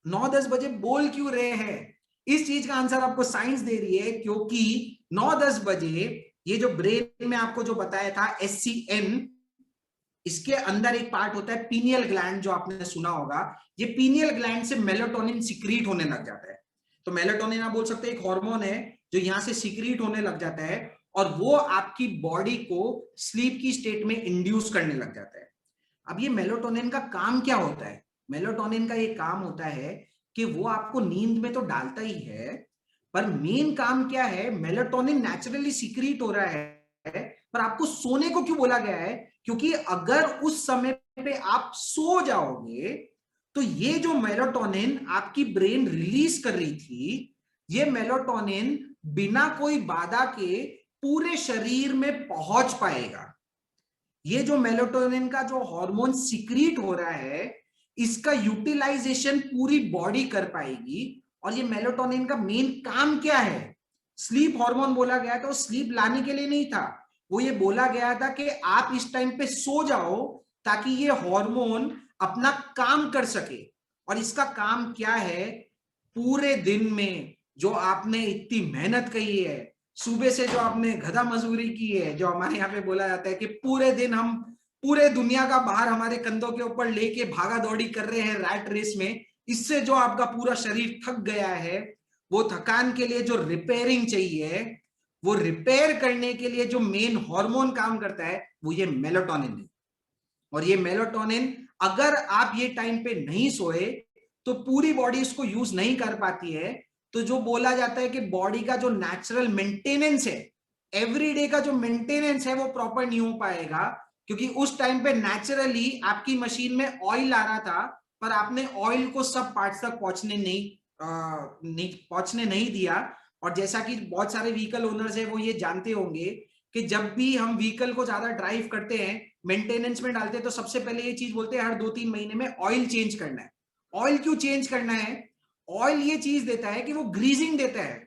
9-10 बजे बोल क्यों रहे हैं? इस चीज का आंसर आपको साइंस दे रही है, क्योंकि 9-10 बजे ये जो ब्रेन में आपको जो बताया था SCN, इसके अंदर एक पार्ट होता है पीनियल ग्लैंड, जो आपने सुना होगा। ये पीनियल ग्लैंड से मेलाटोनिन सिक्रीट होने लग जाता है। तो मेलाटोनिन आप बोल सकते हैं एक हार्मोन है जो यहां से सिक्रीट होने लग जाता है, और वो आपकी बॉडी को स्लीप की स्टेट में इंड्यूस करने लग जाता है। अब ये मेलाटोनिन का काम क्या होता है? मेलाटोनिन का ये काम होता है कि वो आपको नींद में तो डालता ही है, पर मेन काम क्या है, मेलाटोनिन नेचुरली सिक्रीट हो रहा है, पर आपको सोने को क्यों बोला गया है? क्योंकि अगर उस समय पे आप सो जाओगे तो ये जो मेलाटोनिन आपकी ब्रेन रिलीज कर रही थी, ये मेलाटोनिन बिना कोई बाधा के पूरे शरीर में पहुंच पाएगा। ये जो मेलाटोनिन का जो हार्मोन सिक्रीट हो रहा है, इसका यूटिलाइजेशन पूरी बॉडी कर पाएगी। और ये मेलाटोनिन का मेन काम क्या है? स्लीप हार्मोन बोला गया था, वो स्लीप लाने के लिए नहीं था, वो ये बोला गया था कि आप इस टाइम पे सो जाओ ताकि ये हार्मोन अपना काम कर सके। और इसका काम क्या है? पूरे दिन में जो आपने इतनी मेहनत की है, सुबह से जो आपने गधा मजदूरी की है, जो हमारे यहाँ पे बोला जाता है कि पूरे दिन हम पूरे दुनिया का भार हमारे कंधों के ऊपर लेके भागा दौड़ी कर रहे हैं रैट रेस में, इससे जो आपका पूरा शरीर थक गया है, वो थकान के लिए जो रिपेयरिंग चाहिए, वो रिपेयर करने के लिए जो मेन हार्मोन काम करता है, वो ये मेलाटोनिन है। और ये मेलाटोनिन अगर आप ये टाइम पे नहीं सोए तो पूरी बॉडी इसको यूज नहीं कर पाती है। तो जो बोला जाता है कि बॉडी का जो नेचुरल मेंटेनेंस है, एवरीडे का जो मेंटेनेंस है, वो प्रॉपर नहीं हो पाएगा, क्योंकि उस टाइम पे नेचुरली आपकी मशीन में ऑयल आ रहा था, पर आपने ऑयल को सब पार्ट्स तक पहुंचने नहीं दिया। और जैसा कि बहुत सारे व्हीकल ओनर्स है वो ये जानते होंगे कि जब भी हम व्हीकल को ज्यादा ड्राइव करते हैं, मेंटेनेंस में डालते हैं, तो सबसे पहले ये चीज बोलते हैं हर 2-3 महीने में ऑयल चेंज करना है। ऑयल क्यों चेंज करना है? ऑयल ये चीज देता है कि वो ग्रीजिंग देता है,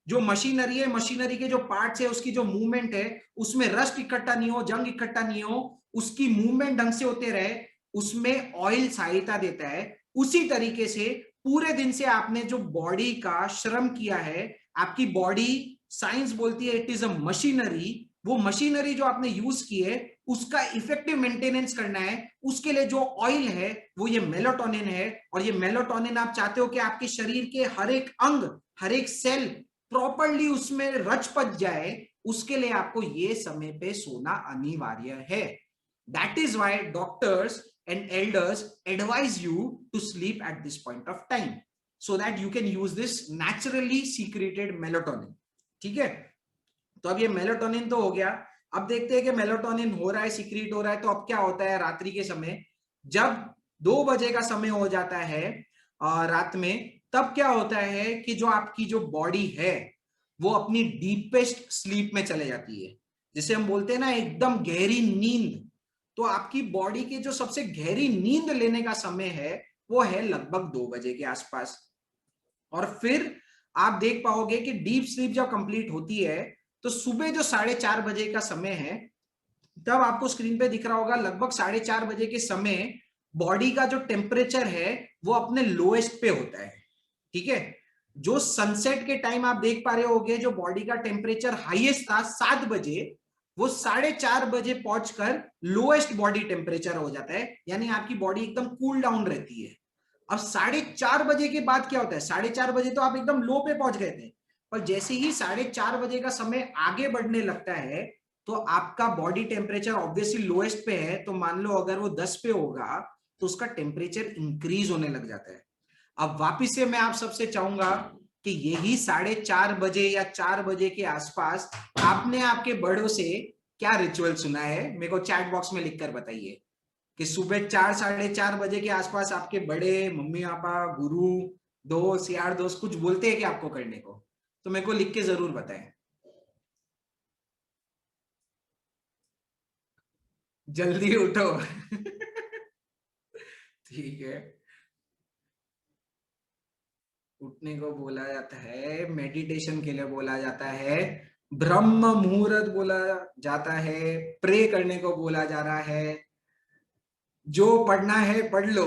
जो मशीनरी है, मशीनरी के जो पार्ट्स है, उसकी जो मूवमेंट है, उसमें रस्ट इकट्ठा नहीं हो, जंग इकट्ठा नहीं हो, उसकी मूवमेंट ढंग से होते रहे, उसमें ऑयल सहायता देता है। उसी तरीके से पूरे दिन से आपने जो बॉडी का श्रम किया है, आपकी बॉडी, साइंस बोलती है इट इज अ मशीनरी, वो मशीनरी जो आपने यूज की है उसका इफेक्टिव मेंटेनेंस करना है, उसके लिए जो ऑयल है वो ये मेलाटोनिन है। और ये मेलाटोनिन आप चाहते हो कि आपके शरीर के हर एक अंग, हर एक सेल प्रॉपरली उसमें रच पच जाए, उसके लिए आपको ये समय पे सोना अनिवार्य है। That is why doctors and elders advise you to sleep at this point of time so that you can use this naturally secreted melatonin. ठीक है, तो अब ये मेलाटोनिन तो हो गया। अब देखते हैं कि मेलाटोनिन हो रहा है, सीक्रेट हो रहा है, तो अब क्या होता है रात्रि के समय, जब 2 बजे का समय हो जाता है रात में, तब क्या होता है कि जो आपकी जो बॉडी है वो अपनी डीपेस्ट स्लीप में चले जाती है, जिसे हम बोलते हैं ना एकदम गहरी नींद। तो आपकी बॉडी के जो सबसे गहरी नींद लेने का समय है वो है लगभग 2 बजे के आसपास। और फिर आप देख पाओगे कि डीप स्लीप जब कंप्लीट होती है तो सुबह जो 4:30 बजे का समय है, तब आपको स्क्रीन पे दिख रहा होगा लगभग 4:30 बजे के समय बॉडी का जो टेम्परेचर है वो अपने लोएस्ट पे होता है। ठीक है, जो सनसेट के टाइम आप देख पा रहे होगे जो बॉडी का टेम्परेचर हाईएस्ट था 7 बजे, वो 4:30 बजे पहुंचकर लोएस्ट बॉडी टेम्परेचर हो जाता है, यानी आपकी बॉडी एकदम कूल डाउन रहती है। अब 4:30 बजे के बाद क्या होता है? 4:30 बजे तो आप एकदम लो पे पहुंच गए थे, पर जैसे ही 4:30 बजे का समय आगे बढ़ने लगता है तो आपका बॉडी टेम्परेचर ऑब्वियसली लोएस्ट पे है, तो मान लो अगर वो 10 पे होगा तो उसका टेम्परेचर इंक्रीज होने लग जाता है। अब वापिस से मैं आप सबसे चाहूंगा कि यही 4:30 बजे या 4 बजे के आसपास आपने आपके बड़ों से क्या रिचुअल सुना है, मेरे को चैट बॉक्स में लिखकर बताइए कि सुबह 4-4:30 बजे के आसपास आपके बड़े, मम्मी पापा, गुरु, दोस्त, यार दोस्त कुछ बोलते हैं कि आपको करने को, तो मेरे को लिख के जरूर बताएं। जल्दी उठो। ठीक है, उठने को बोला जाता है, मेडिटेशन के लिए बोला जाता है, ब्रह्म मुहूर्त बोला जाता है, प्रे करने को बोला जा रहा है, जो पढ़ना है पढ़ लो।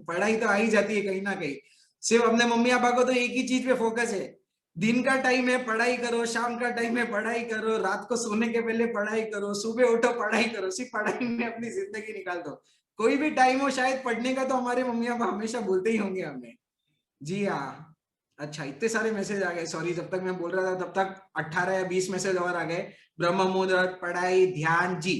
पढ़ाई तो आ ही जाती है कहीं ना कहीं। सिर्फ अपने मम्मी पापा को तो एक ही चीज पे फोकस है, दिन का टाइम है पढ़ाई करो, शाम का टाइम है पढ़ाई करो, रात को सोने के पहले पढ़ाई करो, सुबह उठो पढ़ाई करो, सिर्फ पढ़ाई में अपनी जिंदगी निकाल दो। कोई भी टाइम हो शायद पढ़ने का, तो हमारे मम्मी पापा हमेशा बोलते ही होंगे हमें। जी हाँ। अच्छा, इतने सारे मैसेज आ गए, सॉरी, जब तक मैं बोल रहा था तब तक 18 या 20 मैसेज और आ गए। ब्रह्म मुहूर्त, पढ़ाई, ध्यान, जी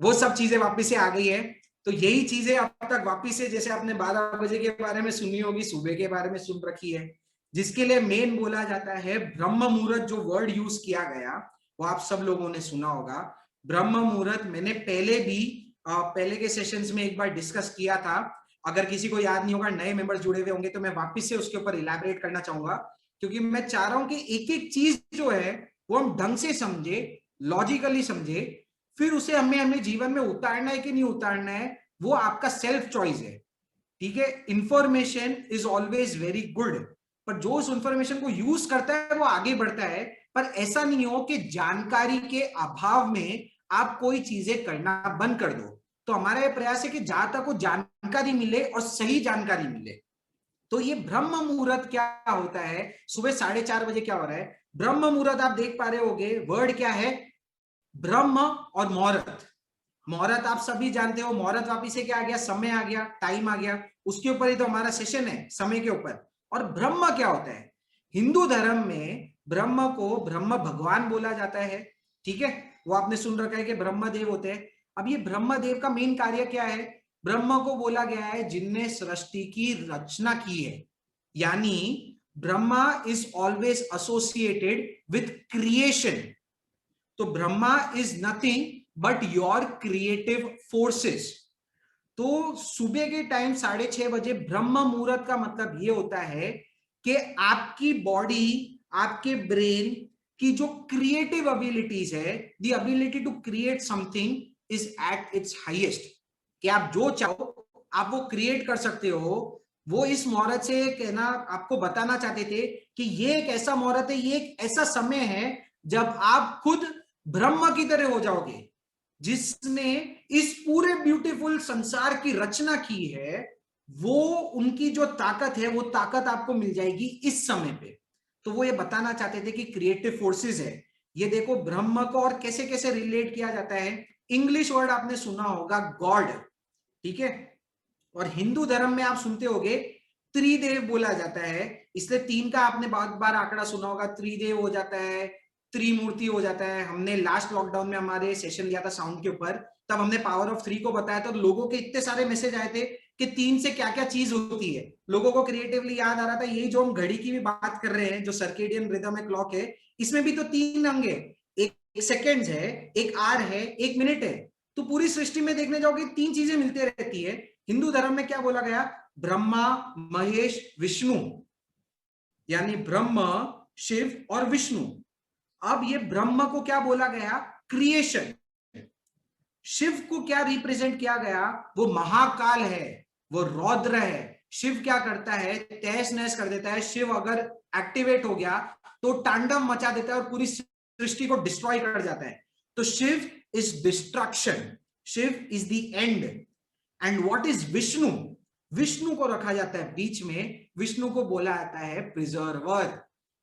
वो सब चीजें वापिस से आ गई है। तो यही चीजें अब तक वापिस से, जैसे आपने 12 बजे के बारे में सुनी होगी, सुबह के बारे में सुन रखी है, जिसके लिए मेन बोला जाता है ब्रह्म मुहूर्त। जो वर्ड यूज किया गया वो आप सब लोगों ने सुना होगा। ब्रह्म मुहूर्त मैंने पहले भी पहले के सेशंस में एक बार डिस्कस किया था। अगर किसी को याद नहीं होगा, नए मेंबर्स जुड़े हुए होंगे, तो मैं वापस से उसके ऊपर इलैबोरेट करना चाहूंगा, क्योंकि मैं चाह रहा हूं कि एक एक चीज जो है वो हम ढंग से समझे, लॉजिकली समझे, फिर उसे हमें अपने जीवन में उतारना है कि नहीं उतारना है, वो आपका सेल्फ चॉइस है। ठीक है, information is always very good, पर जो उस इंफॉर्मेशन को यूज करता है वो आगे बढ़ता है। पर ऐसा नहीं हो कि जानकारी के अभाव में आप कोई चीजें करना बंद कर दो। तो हमारा ये प्रयास है कि जहां तक वो जानकारी मिले और सही जानकारी मिले। तो ये ब्रह्म मुहूर्त क्या होता है, सुबह 4:30 बजे क्या हो रहा है, ब्रह्म मुहूर्त आप देख पा रहे होगे, वर्ड क्या है, ब्रह्म और मुहूर्त। मुहूर्त आप सभी जानते हो, मुहूर्त वापिस से क्या आ गया, समय आ गया, टाइम आ गया, उसके ऊपर ही तो हमारा सेशन है, समय के ऊपर। और ब्रह्म क्या होता है, हिंदू धर्म में ब्रह्म को ब्रह्म भगवान बोला जाता है। ठीक है, वो आपने सुन रखा है कि ब्रह्मदेव होते हैं। अब ये ब्रह्मदेव का मेन कार्य क्या है, ब्रह्म को बोला गया है जिनने सृष्टि की रचना की है, यानी Brahma is always associated with creation. तो Brahma is nothing but your creative forces. तो सुबह के टाइम 6:30 बजे ब्रह्म मुहूर्त का मतलब ये होता है कि आपकी बॉडी, आपके ब्रेन की जो क्रिएटिव एबिलिटीज है, the ability to create something is at its highest. कि आप जो चाहो आप वो क्रिएट कर सकते हो। वो इस मुहूर्त से कहना, आपको बताना चाहते थे कि ये एक ऐसा मुहूर्त है, ये एक ऐसा समय है जब आप खुद ब्रह्म की तरह हो जाओगे। जिसने इस पूरे ब्यूटीफुल संसार की रचना की है, वो उनकी जो ताकत है, वो ताकत आपको मिल जाएगी इस समय पे। तो वो ये बताना चाहते थे कि क्रिएटिव फोर्सेस है। ये देखो ब्रह्म को और कैसे कैसे रिलेट किया जाता है। इंग्लिश वर्ड आपने सुना होगा गॉड, ठीक है, और हिंदू धर्म में आप सुनते होगे त्रिदेव बोला जाता है। इसलिए 3 का आपने बहुत बार आंकड़ा सुना होगा, त्रिदेव हो जाता है, त्रिमूर्ति हो जाता है। हमने लास्ट लॉकडाउन में हमारे सेशन लिया था साउंड के ऊपर, तब हमने पावर ऑफ 3 को बताया था। तो लोगों के इतने सारे मैसेज आए थे कि 3 से क्या क्या चीज होती है। लोगों को क्रिएटिवली याद आ रहा था, यही जो हम घड़ी की भी बात कर रहे हैं, जो सर्केडियन रिदम है, क्लॉक है, इसमें भी तो 3 अंग है, एक सेकेंड है, एक आर है, एक मिनट है। तो पूरी सृष्टि में देखने जाओगे 3 चीजें मिलती रहती है। हिंदू धर्म में क्या बोला गया, ब्रह्मा, महेश, विष्णु, यानी ब्रह्म, शिव और विष्णु। अब ये ब्रह्म को क्या बोला गया, क्रिएशन। शिव को क्या रिप्रेजेंट किया गया, वो महाकाल है, वो रौद्र है। शिव क्या करता है, तहस नहस कर देता है। शिव अगर एक्टिवेट हो गया तो तांडव मचा देता है और पूरी सृष्टि को डिस्ट्रॉय कर जाता है। तो Shiva is destruction, Shiva is the end. And what is Vishnu, Vishnu को रखा जाता है बीच में। विष्णु को बोला जाता है प्रिजर्वर,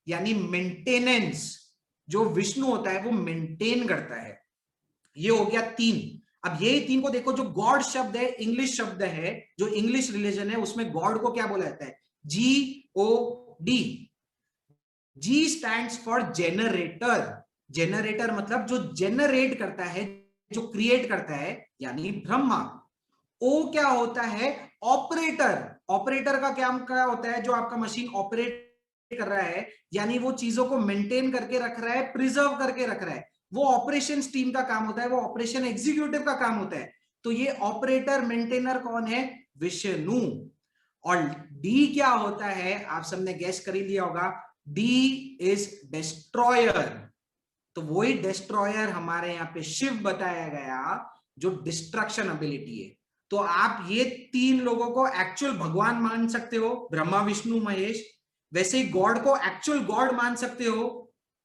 यानी मेंटेनेंस। जो विष्णु होता है वो मेंटेन करता है। ये हो गया 3। अब यही 3 को देखो, जो गॉड शब्द है इंग्लिश शब्द है, जो इंग्लिश रिलीजन है उसमें गॉड को क्या बोला जाता है, GOD। G stands for generator. Generator मतलब जो जेनरेट करता है, जो क्रिएट करता है, यानी ब्रह्मा। O क्या होता है, ऑपरेटर। ऑपरेटर का क्या होता है, जो आपका मशीन ऑपरेट कर रहा है, यानी वो चीजों को मेंटेन करके रख रहा है, प्रिजर्व करके रख रहा है। वो ऑपरेशन टीम का काम होता है, वो ऑपरेशन एग्जीक्यूटिव का काम होता है। तो ये ऑपरेटर मेंटेनर कौन है, विष्णु। और डी क्या होता है, आप सबने गैस कर ही लिया होगा, डी इज डिस्ट्रॉयर। तो वही डिस्ट्रॉयर हमारे यहाँ पे शिव बताया गया, जो डिस्ट्रक्शन एबिलिटी है। तो आप ये 3 लोगों को एक्चुअल भगवान मान सकते हो, ब्रह्मा, विष्णु, महेश। वैसे ही गॉड को एक्चुअल गॉड मान सकते हो।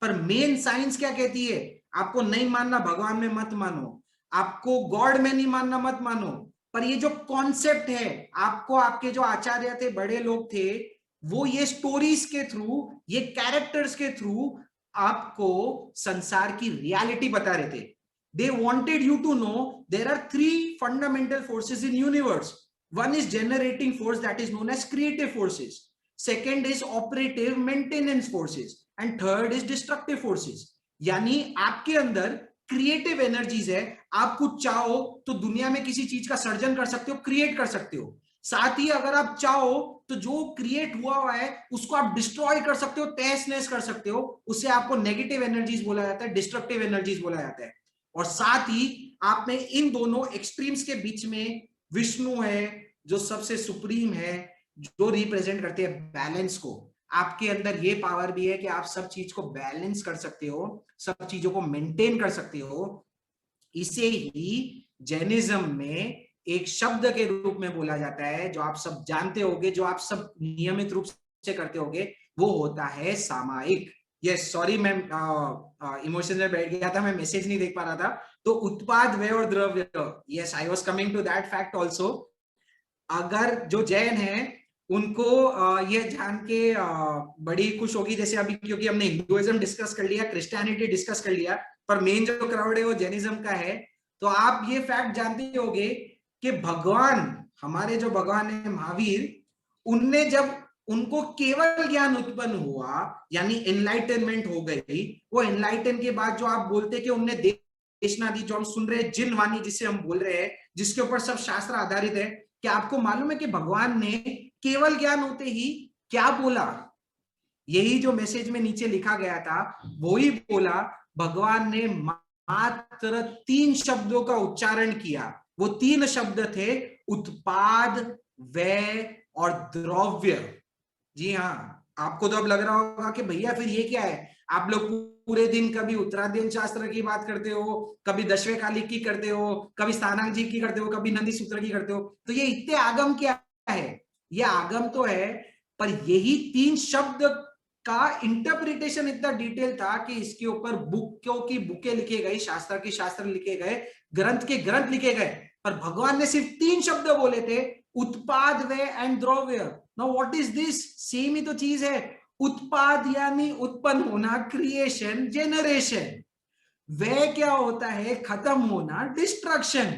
पर मेन साइंस क्या कहती है, आपको नहीं मानना भगवान में मत मानो, आपको गॉड में नहीं मानना मत मानो, पर ये जो कॉन्सेप्ट है, आपको आपके जो आचार्य थे, बड़े लोग थे, वो ये स्टोरीज के थ्रू, ये कैरेक्टर्स के थ्रू आपको संसार की रियलिटी बता रहे थे. They wanted you to know there are three fundamental forces in universe. One is generating force, that is known as creative forces. Second is operative maintenance forces. And third is destructive forces. यानी आपके अंदर क्रिएटिव एनर्जीज है. आप कुछ चाहो तो दुनिया में किसी चीज का सर्जन कर सकते हो, क्रिएट कर सकते हो. साथ ही अगर आप चाहो तो जो क्रिएट हुआ है उसको आप डिस्ट्रॉय कर सकते हो, तहस नहस कर सकते हो. उससे आपको नेगेटिव एनर्जीज बोला जाता है, डिस्ट्रक्टिव एनर्जीज बोला जाता है. और साथ ही आपने इन दोनों एक्सट्रीम्स के बीच में विष्णु है जो सबसे सुप्रीम है, जो रिप्रेजेंट करते हैं बैलेंस को. आपके अंदर ये पावर भी है कि आप सब चीज को बैलेंस कर सकते हो, सब चीजों को मेंटेन कर सकते हो. इसे ही जैनिज्म में एक शब्द के रूप में बोला जाता है, जो आप सब जानते होगे, जो आप सब नियमित रूप से करते होगे, वो होता है सामायिक. यस, सॉरी मैं इमोशन में बैठ गया था, मैं मैसेज नहीं देख पा रहा था. तो उत्पाद, व्यय और द्रव्य, yes I was coming to that fact also. अगर जो जैन है उनको ये जान के बड़ी खुश होगी, जैसे अभी क्योंकि हमने हिंदुइज्म डिस्कस कर लिया, क्रिश्चियनिटी डिस्कस कर लिया, पर मेन जो क्राउड है वो जैनिज्म का है. तो आप ये फैक्ट जानते होंगे कि भगवान, हमारे जो भगवान है महावीर, उनने जब उनको केवल ज्ञान उत्पन्न हुआ, यानी एनलाइटनमेंट हो गई, वो एनलाइटन के बाद जो आप बोलते कि उनने देशनादी, जो हम सुन रहे हैं जिन वाणी जिसे हम बोल रहे हैं, जिसके ऊपर सब शास्त्र आधारित है, क्या आपको मालूम है कि भगवान ने केवल ज्ञान होते ही क्या बोला? यही जो मैसेज में नीचे लिखा गया था वही बोला. भगवान ने मात्र 3 शब्दों का उच्चारण किया. वो 3 शब्द थे उत्पाद, व्यय और द्रव्य. जी हाँ, आपको तो अब लग रहा होगा कि भैया फिर ये क्या है? आप लोग पूरे दिन कभी उत्तरायण शास्त्र की बात करते हो, कभी दशवे कालिक की करते हो, कभी स्थानांक जी की करते हो, कभी नंदी सूत्र की करते हो, तो ये इतने आगम क्या है? ये आगम तो है, पर यही 3 शब्द का इंटरप्रिटेशन इतना डिटेल था कि इसके ऊपर बुकों की बुकें लिखे गए, शास्त्र के शास्त्र लिखे गए, ग्रंथ के ग्रंथ लिखे गए. पर भगवान ने सिर्फ 3 शब्द बोले थे, उत्पाद, व्यय एंड द्रव्य. Now what is this? Same ही तो चीज है. उत्पाद यानी उत्पन्न होना, क्रिएशन, जेनरेशन. व्यय क्या होता है? खत्म होना, डिस्ट्रक्शन.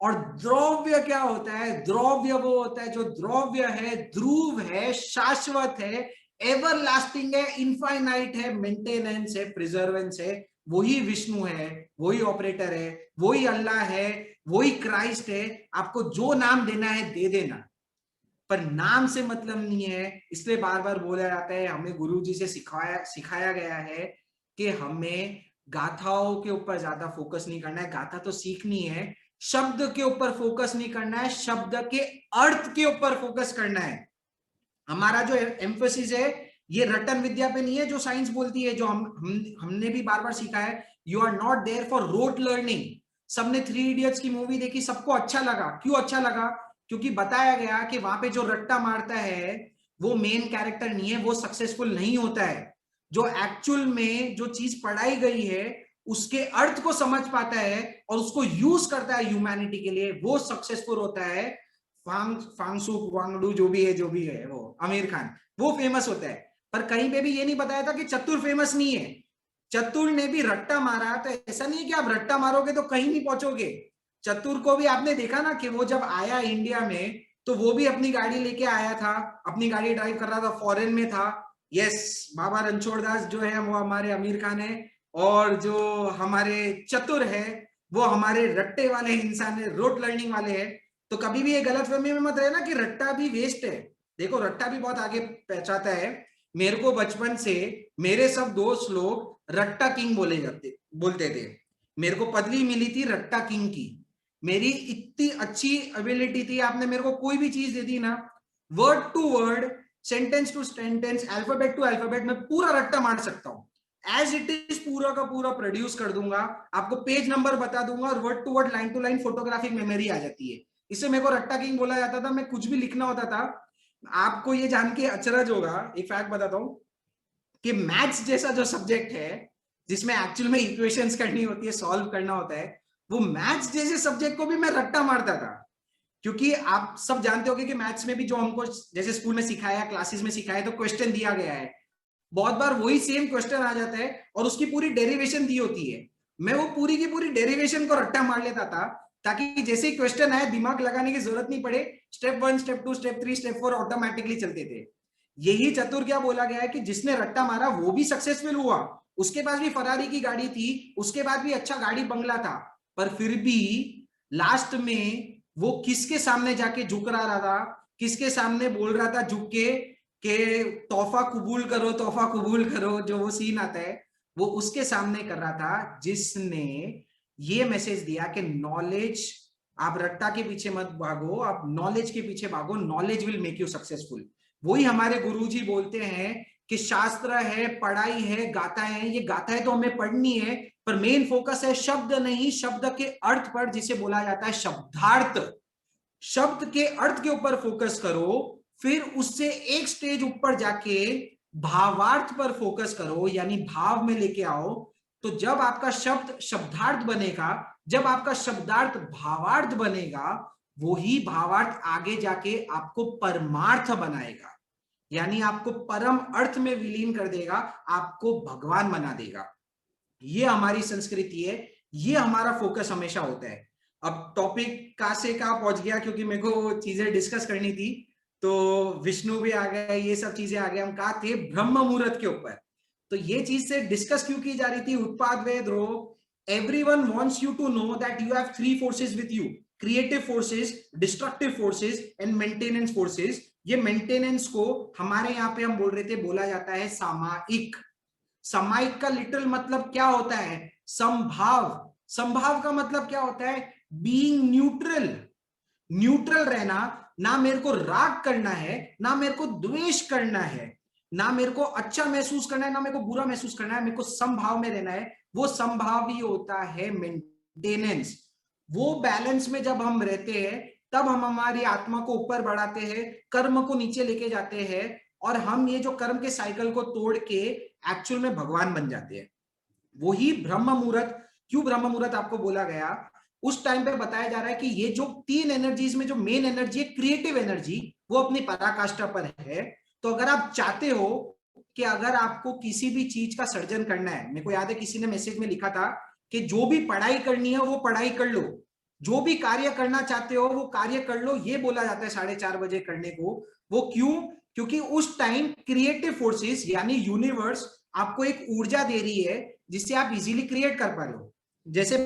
और द्रव्य क्या होता है? द्रव्य वो होता है जो द्रव्य है, ध्रुव है, शाश्वत है, एवरलास्टिंग है, इनफाइनाइट है, मेंटेनेंस है, प्रिजर्वेंस है. वही विष्णु है, वही ऑपरेटर है, वही अल्लाह है, वही क्राइस्ट है. आपको जो नाम देना है दे देना, पर नाम से मतलब नहीं है. इसलिए बार बार बोला जाता है, हमें गुरुजी से सिखाया गया है कि हमें गाथाओं के ऊपर ज्यादा फोकस नहीं करना है. गाथा तो सीखनी है, शब्द के ऊपर फोकस नहीं करना है, शब्द के अर्थ के ऊपर फोकस करना है. हमारा जो एम्फोसिस है ये रटन विद्या पे नहीं है, जो साइंस बोलती है, जो हमने भी बार बार सीखा है. You are not there for rote learning. सबने 3 इडियट्स की मूवी देखी, सबको अच्छा लगा. क्यों अच्छा लगा? क्योंकि बताया गया कि वहां पे जो रट्टा मारता है वो मेन कैरेक्टर नहीं है, वो सक्सेसफुल नहीं होता है. जो एक्चुअल में जो चीज पढ़ाई गई है उसके अर्थ को समझ पाता है और उसको यूज करता है ह्यूमैनिटी के लिए, वो सक्सेसफुल होता है. फांगसुक वांगडू जो भी है वो आमिर खान, वो फेमस होता है. पर कहीं पे भी ये नहीं बताया था कि चतुर फेमस नहीं है. चतुर ने भी रट्टा मारा, तो ऐसा नहीं है कि आप रट्टा मारोगे तो कहीं नहीं पहुंचोगे. चतुर को भी आपने देखा ना कि वो जब आया इंडिया में तो वो भी अपनी गाड़ी लेके आया था, अपनी गाड़ी ड्राइव कर रहा था, फॉरेन में था. यस, बाबा रणछोड़ दास जो है वो हमारे आमिर खान है, और जो हमारे चतुर है वो हमारे रट्टे वाले इंसान है, रोट लर्निंग वाले है. तो कभी भी ये गलतफहमी में मत रहना कि रट्टा भी वेस्ट है. देखो रट्टा भी बहुत आगे पहुंचाता है. मेरे को बचपन से मेरे सब दोस्त लोग रट्टा किंग बोलते थे. मेरे को पदवी मिली थी रट्टा किंग की. मेरी इतनी अच्छी एबिलिटी थी, आपने मेरे को कोई भी चीज दे दी ना, word to word, sentence to sentence, alphabet to alphabet, मैं पूरा रट्टा मार सकता हूं. एज इट इज पूरा का पूरा प्रोड्यूस कर दूंगा, आपको पेज नंबर बता दूंगा, और word to word, line to line photographic memory आ जाती है. इससे मेरे को रट्टा किंग बोला जाता था. मैं कुछ भी लिखना होता था. आपको ये जान के अचरज होगा, एक फैक्ट बताता हूं कि मैथ्स जैसा जो सब्जेक्ट है जिसमें एक्चुअल में इक्वेशंस करनी होती है, सॉल्व करना होता है, वो मैथ्स जैसे सब्जेक्ट को भी मैं रट्टा मारता था. क्योंकि आप सब जानते होंगे कि मैथ्स में भी जो हमको जैसे स्कूल में सिखाया, क्लासेस में सिखाया, तो क्वेश्चन दिया गया है, बहुत बार वही सेम क्वेश्चन आ जाता है और उसकी पूरी डेरिवेशन दी होती है। मैं वो पूरी की पूरी डेरिवेशन को रट्टा मार लेता था, ताकि जैसे ही क्वेश्चन आए दिमाग लगाने की जरूरत नहीं पड़े, step 1, step 2, step 3, step 4 automatically चलते थे। यही चतुर क्या बोला गया है कि जिसने रट्टा मारा वो भी सक्सेसफुल हुआ, उसके पास भी फरारी की गाड़ी थी, उसके बाद भी अच्छा गाड़ी बंगला था, पर फिर भी लास्ट में वो किसके सामने जाके झुक रहा था, किसके सामने बोल रहा था झुक के तोहफा कबूल करो, तोहफा कबूल करो, जो वो सीन आता है, वो उसके सामने कर रहा था जिसने ये मैसेज दिया कि नॉलेज, आप रट्टा के पीछे मत भागो, आप नॉलेज के पीछे भागो, knowledge will make you successful. वही हमारे गुरुजी बोलते हैं कि शास्त्र है, पढ़ाई है, गाथाएं है, ये गाथाएं तो हमें पढ़नी है, पर मेन फोकस है शब्द नहीं, शब्द के अर्थ पर, जिसे बोला जाता है शब्दार्थ। शब्द के अर्थ के ऊपर फोकस करो, फिर उससे एक स्टेज ऊपर जाके भावार्थ पर फोकस करो, यानी भाव में लेके आओ। तो जब आपका शब्द शब्दार्थ बनेगा, जब आपका शब्दार्थ भावार्थ बनेगा, वही भावार्थ आगे जाके आपको परमार्थ बनाएगा, यानी आपको परम अर्थ में विलीन कर देगा, आपको भगवान बना देगा। ये हमारी संस्कृति है, ये हमारा फोकस हमेशा होता है। अब टॉपिक कहां से कहां पहुंच गया, क्योंकि मेरे को चीजें डिस्कस करनी थी, तो विष्णु भी आ गए, ये सब चीजें आ गए। हम कहा थे ब्रह्म मुहूर्त के ऊपर, तो ये चीज से डिस्कस क्यों की जा रही थी, उत्पाद वेद रो, everyone wants you to know that you have 3 forces with you, creative forces, destructive forces and maintenance forces. ये मेंटेनेंस को हमारे यहाँ पे हम बोल रहे थे, बोला जाता है सामायिक। सामायिक का लिटरल मतलब क्या होता है, संभाव। संभाव का मतलब क्या होता है, बीइंग न्यूट्रल, न्यूट्रल रहना, ना मेरे को राग करना है, ना मेरे को द्वेष करना है, ना मेरे को अच्छा महसूस करना है, ना मेरे को बुरा महसूस करना है, मेरे को समभाव में रहना है। वो समभाव ही होता है मेंटेनेंस। वो बैलेंस में जब हम रहते हैं, तब हम हमारी आत्मा को ऊपर बढ़ाते हैं, कर्म को नीचे लेके जाते हैं, और हम ये जो कर्म के साइकिल को तोड़ के एक्चुअल में भगवान बन जाते हैं। वही ब्रह्म मुहूर्त, क्यों ब्रह्म मुहूर्त आपको बोला गया, उस टाइम पे बताया जा रहा है कि ये जो 3 एनर्जीज में जो मेन एनर्जी है क्रिएटिव एनर्जी, वो अपनी पराकाष्ठा पर है। तो अगर आप चाहते हो कि अगर आपको किसी भी चीज का सर्जन करना है, मेरे को याद है किसी ने मैसेज में लिखा था कि जो भी पढ़ाई करनी है वो पढ़ाई कर लो, जो भी कार्य करना चाहते हो वो कार्य कर लो, ये बोला जाता है 4:30 बजे करने को। वो क्यों, क्योंकि उस टाइम क्रिएटिव फोर्सेस यानी यूनिवर्स आपको एक ऊर्जा दे रही है जिससे आप इजीली क्रिएट कर पा रहे हो। जैसे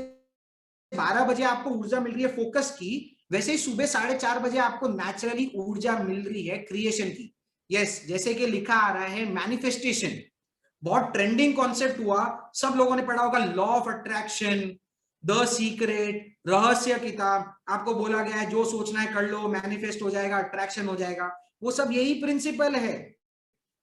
12 बजे आपको ऊर्जा मिल रही है फोकस की, वैसे ही सुबह 4:30 बजे आपको नेचुरली ऊर्जा मिल रही है क्रिएशन की। यस, जैसे कि लिखा आ रहा है मैनिफेस्टेशन, बहुत ट्रेंडिंग कॉन्सेप्ट हुआ, सब लोगों ने पढ़ा होगा, law of attraction, the secret, रहस्य किताब। आपको बोला गया है जो सोचना है कर लो, मैनिफेस्ट हो जाएगा, अट्रैक्शन हो जाएगा। वो सब यही प्रिंसिपल है।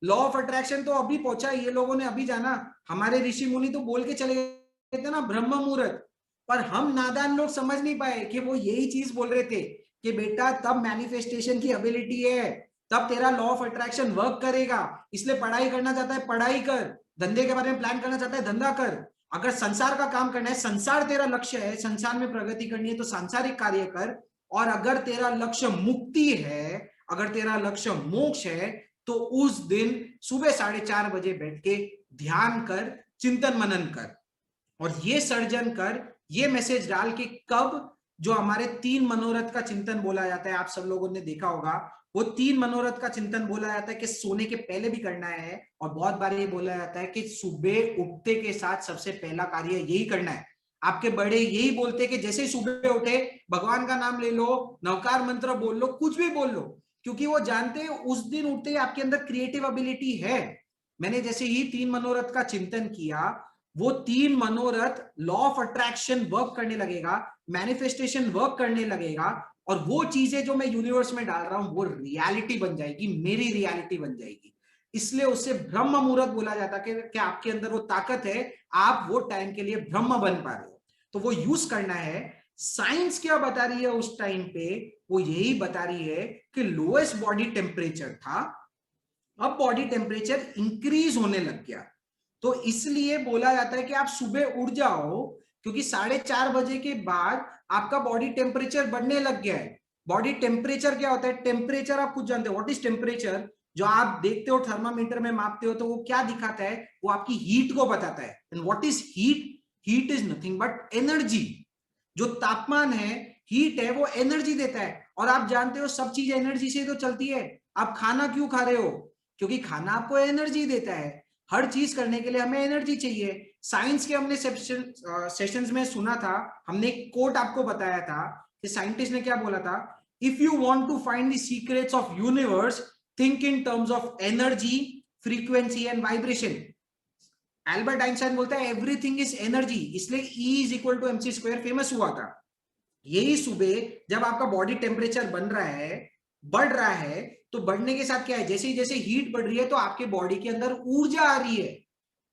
लॉ ऑफ अट्रैक्शन तो अभी पहुंचा, ये लोगों ने अभी जाना, हमारे ऋषि मुनि तो बोल के चले गए थे ना ब्रह्म मुहूर्त, पर हम नादान लोग समझ नहीं पाए कि वो यही चीज बोल रहे थे कि बेटा तब मैनिफेस्टेशन की एबिलिटी है, तब तेरा लॉ ऑफ अट्रैक्शन वर्क करेगा। इसलिए पढ़ाई करना चाहता है पढ़ाई कर, धंधे के बारे में प्लान करना चाहता है धंधा कर, अगर संसार का काम करना है, संसार तेरा लक्ष्य है, संसार में प्रगति करनी है तो सांसारिक कार्य कर, और अगर तेरा लक्ष्य मुक्ति है, अगर तेरा लक्ष्य मोक्ष है, तो उस दिन सुबह 4:30 बजे बैठ के ध्यान कर, चिंतन मनन कर, और ये सर्जन कर, ये मैसेज डाल के कब, जो हमारे 3 मनोरथ का चिंतन बोला जाता है, आप सब लोगों ने देखा होगा, वो 3 मनोरथ का चिंतन बोला जाता है कि सोने के पहले भी करना है, और बहुत बार ये बोला जाता है कि सुबह उठते के साथ सबसे पहला कार्य यही करना है। आपके बड़े यही बोलते हैं कि जैसे ही सुबह उठे भगवान का नाम ले लो, नवकार मंत्र बोल लो, कुछ भी बोल लो, क्योंकि वो जानते हैं उस दिन उठते ही आपके अंदर क्रिएटिव एबिलिटी है। मैंने जैसे ही 3 मनोरथ का चिंतन किया, वो 3 मनोरथ लॉ ऑफ अट्रैक्शन वर्क करने लगेगा, मैनिफेस्टेशन वर्क करने लगेगा, और वो चीजें जो मैं यूनिवर्स में डाल रहा हूं वो रियलिटी बन जाएगी, मेरी रियलिटी बन जाएगी। इसलिए उसे ब्रह्म मुहूर्त बोला जाता है कि आपके अंदर वो ताकत है, आप वो टाइम के लिए ब्रह्म बन पा रहे हो, तो वो यूज करना है। साइंस क्या बता रही है उस टाइम पे, वो यही बता रही है कि लोएस्ट बॉडी टेम्परेचर था, अब बॉडी टेम्परेचर इंक्रीज होने लग गया। तो इसलिए बोला जाता है कि आप सुबह उठ जाओ, क्योंकि 4:30 बजे के बाद आपका बॉडी टेम्परेचर बढ़ने लग गया है। बॉडी टेम्परेचर क्या होता है? टेम्परेचर आप खुद जानते हो, व्हाट इज टेम्परेचर? जो आप देखते हो थर्मामीटर में मापते हो तो वो क्या दिखाता है? वो आपकी हीट को बताता है। And what is heat? Heat is nothing but energy. जो तापमान है, हीट है, वो एनर्जी देता है। और आप जानते हो सब चीज एनर्जी से तो चलती है। आप खाना क्यों खा रहे हो? क्योंकि खाना आपको एनर्जी देता है। हर चीज करने के लिए हमें एनर्जी चाहिए। साइंस के हमने सेशंस में सुना था, हमने एक कोट आपको बताया था कि साइंटिस्ट ने क्या बोला था, if you want to find the secrets of universe, think in terms of energy, frequency and vibration. Albert Einstein बोलता है एवरीथिंग इज एनर्जी, इसलिए E is equal to mc square famous हुआ था। यही सुबह जब आपका बॉडी टेम्परेचर बन रहा है, बढ़ रहा है, तो बढ़ने के साथ क्या है, जैसे जैसे हीट बढ़ रही है तो आपके बॉडी के अंदर ऊर्जा आ रही है।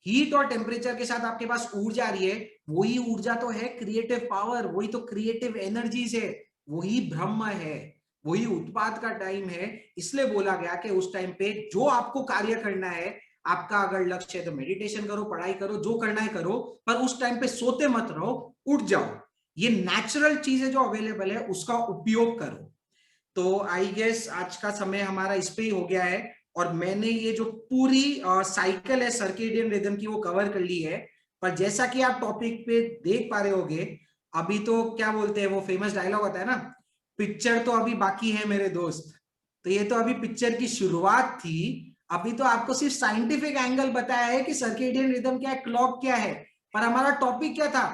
हीट और टेम्परेचर के साथ आपके पास ऊर्जा आ रही है। वही ऊर्जा तो है क्रिएटिव पावर, वही तो क्रिएटिव एनर्जीज है, वही ब्रह्म है, वही उत्पाद का टाइम है। इसलिए बोला गया कि उस टाइम पे जो आपको कार्य करना है, आपका अगर लक्ष्य है तो मेडिटेशन करो, पढ़ाई करो, जो करना है करो, पर उस टाइम पे सोते मत रहो, उठ जाओ। ये नेचुरल चीजें जो अवेलेबल है उसका उपयोग करो। तो आई गेस आज का समय हमारा इस पे ही हो गया है। और मैंने ये जो पूरी साइकिल है सर्केडियन रिदम की वो कवर कर ली है। पर जैसा कि आप टॉपिक पे देख पा रहे होगे, अभी तो क्या बोलते हैं, वो फेमस डायलॉग होता है ना, पिक्चर तो अभी बाकी है मेरे दोस्त। तो ये तो अभी पिक्चर की शुरुआत थी। अभी तो आपको सिर्फ साइंटिफिक एंगल बताया है कि सर्केडियन रिदम क्या है, क्लॉक क्या है। पर हमारा टॉपिक क्या था?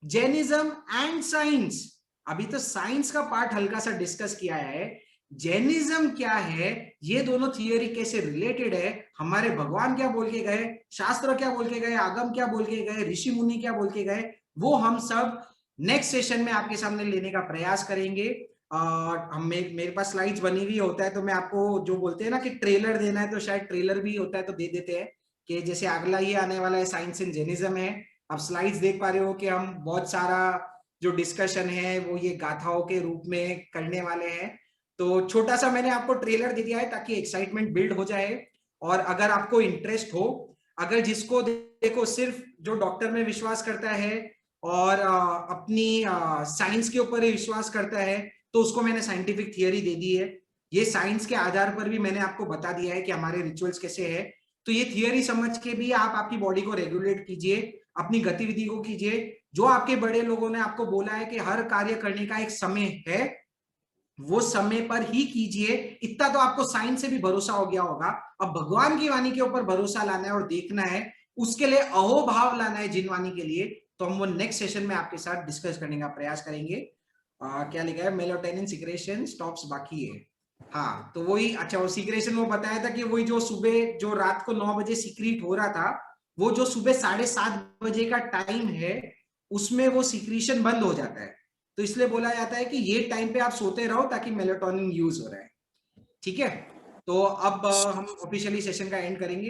Jainism and science. अभी तो साइंस का पार्ट हल्का सा डिस्कस किया है। जैनिज्म क्या है, ये दोनों थियरी कैसे रिलेटेड है, हमारे भगवान क्या बोल के गए, शास्त्र क्या बोल के गए, आगम क्या बोल के गए, ऋषि मुनि क्या बोल के गए, वो हम सब नेक्स्ट सेशन में आपके सामने लेने का प्रयास करेंगे। हम मेरे पास स्लाइड्स बनी हुई होता है, तो मैं आपको जो बोलते हैं ना कि ट्रेलर देना है, तो शायद ट्रेलर भी होता है तो दे देते हैं। कि जैसे अगला ही आने वाला है साइंस एंड जैनिज्म है। आप स्लाइड्स देख पा रहे हो कि हम बहुत सारा जो डिस्कशन है वो ये गाथाओं के रूप में करने वाले हैं। तो छोटा सा मैंने आपको ट्रेलर दे दिया है ताकि एक्साइटमेंट बिल्ड हो जाए। और अगर आपको इंटरेस्ट हो, अगर जिसको देखो सिर्फ जो डॉक्टर में विश्वास करता है और अपनी साइंस के ऊपर ही विश्वास करता है, तो उसको मैंने साइंटिफिक थियरी दे दी है। ये साइंस के आधार पर भी मैंने आपको बता दिया है कि हमारे रिचुअल्स कैसे है। तो ये थियरी समझ के भी आप आपकी बॉडी को रेगुलेट कीजिए, अपनी गतिविधि को कीजिए। जो आपके बड़े लोगों ने आपको बोला है कि हर कार्य करने का एक समय है, वो समय पर ही कीजिए। इतना तो आपको साइंस से भी भरोसा हो गया होगा। अब भगवान की वाणी के ऊपर भरोसा लाना है और देखना है, उसके लिए अहोभाव लाना है जिन वाणी के लिए। तो हम वो नेक्स्ट सेशन में आपके साथ डिस्कस करने का प्रयास करेंगे। क्या लिखा है, मेलाटोनिन सिक्रेशन स्टॉप्स बाकी है। हाँ तो वही, अच्छा वो सिक्रेशन वो बताया था कि वही जो सुबह जो रात को 9 बजे सिक्रीट हो रहा था, वो जो सुबह 7:30 बजे का टाइम है उसमें वो सिक्रीशन बंद हो जाता है। तो इसलिए बोला जाता है कि ये टाइम पे आप सोते रहो ताकि मेलाटोनिन यूज हो रहा है। ठीक है, तो अब हम ऑफिशियली सेशन का एंड करेंगे।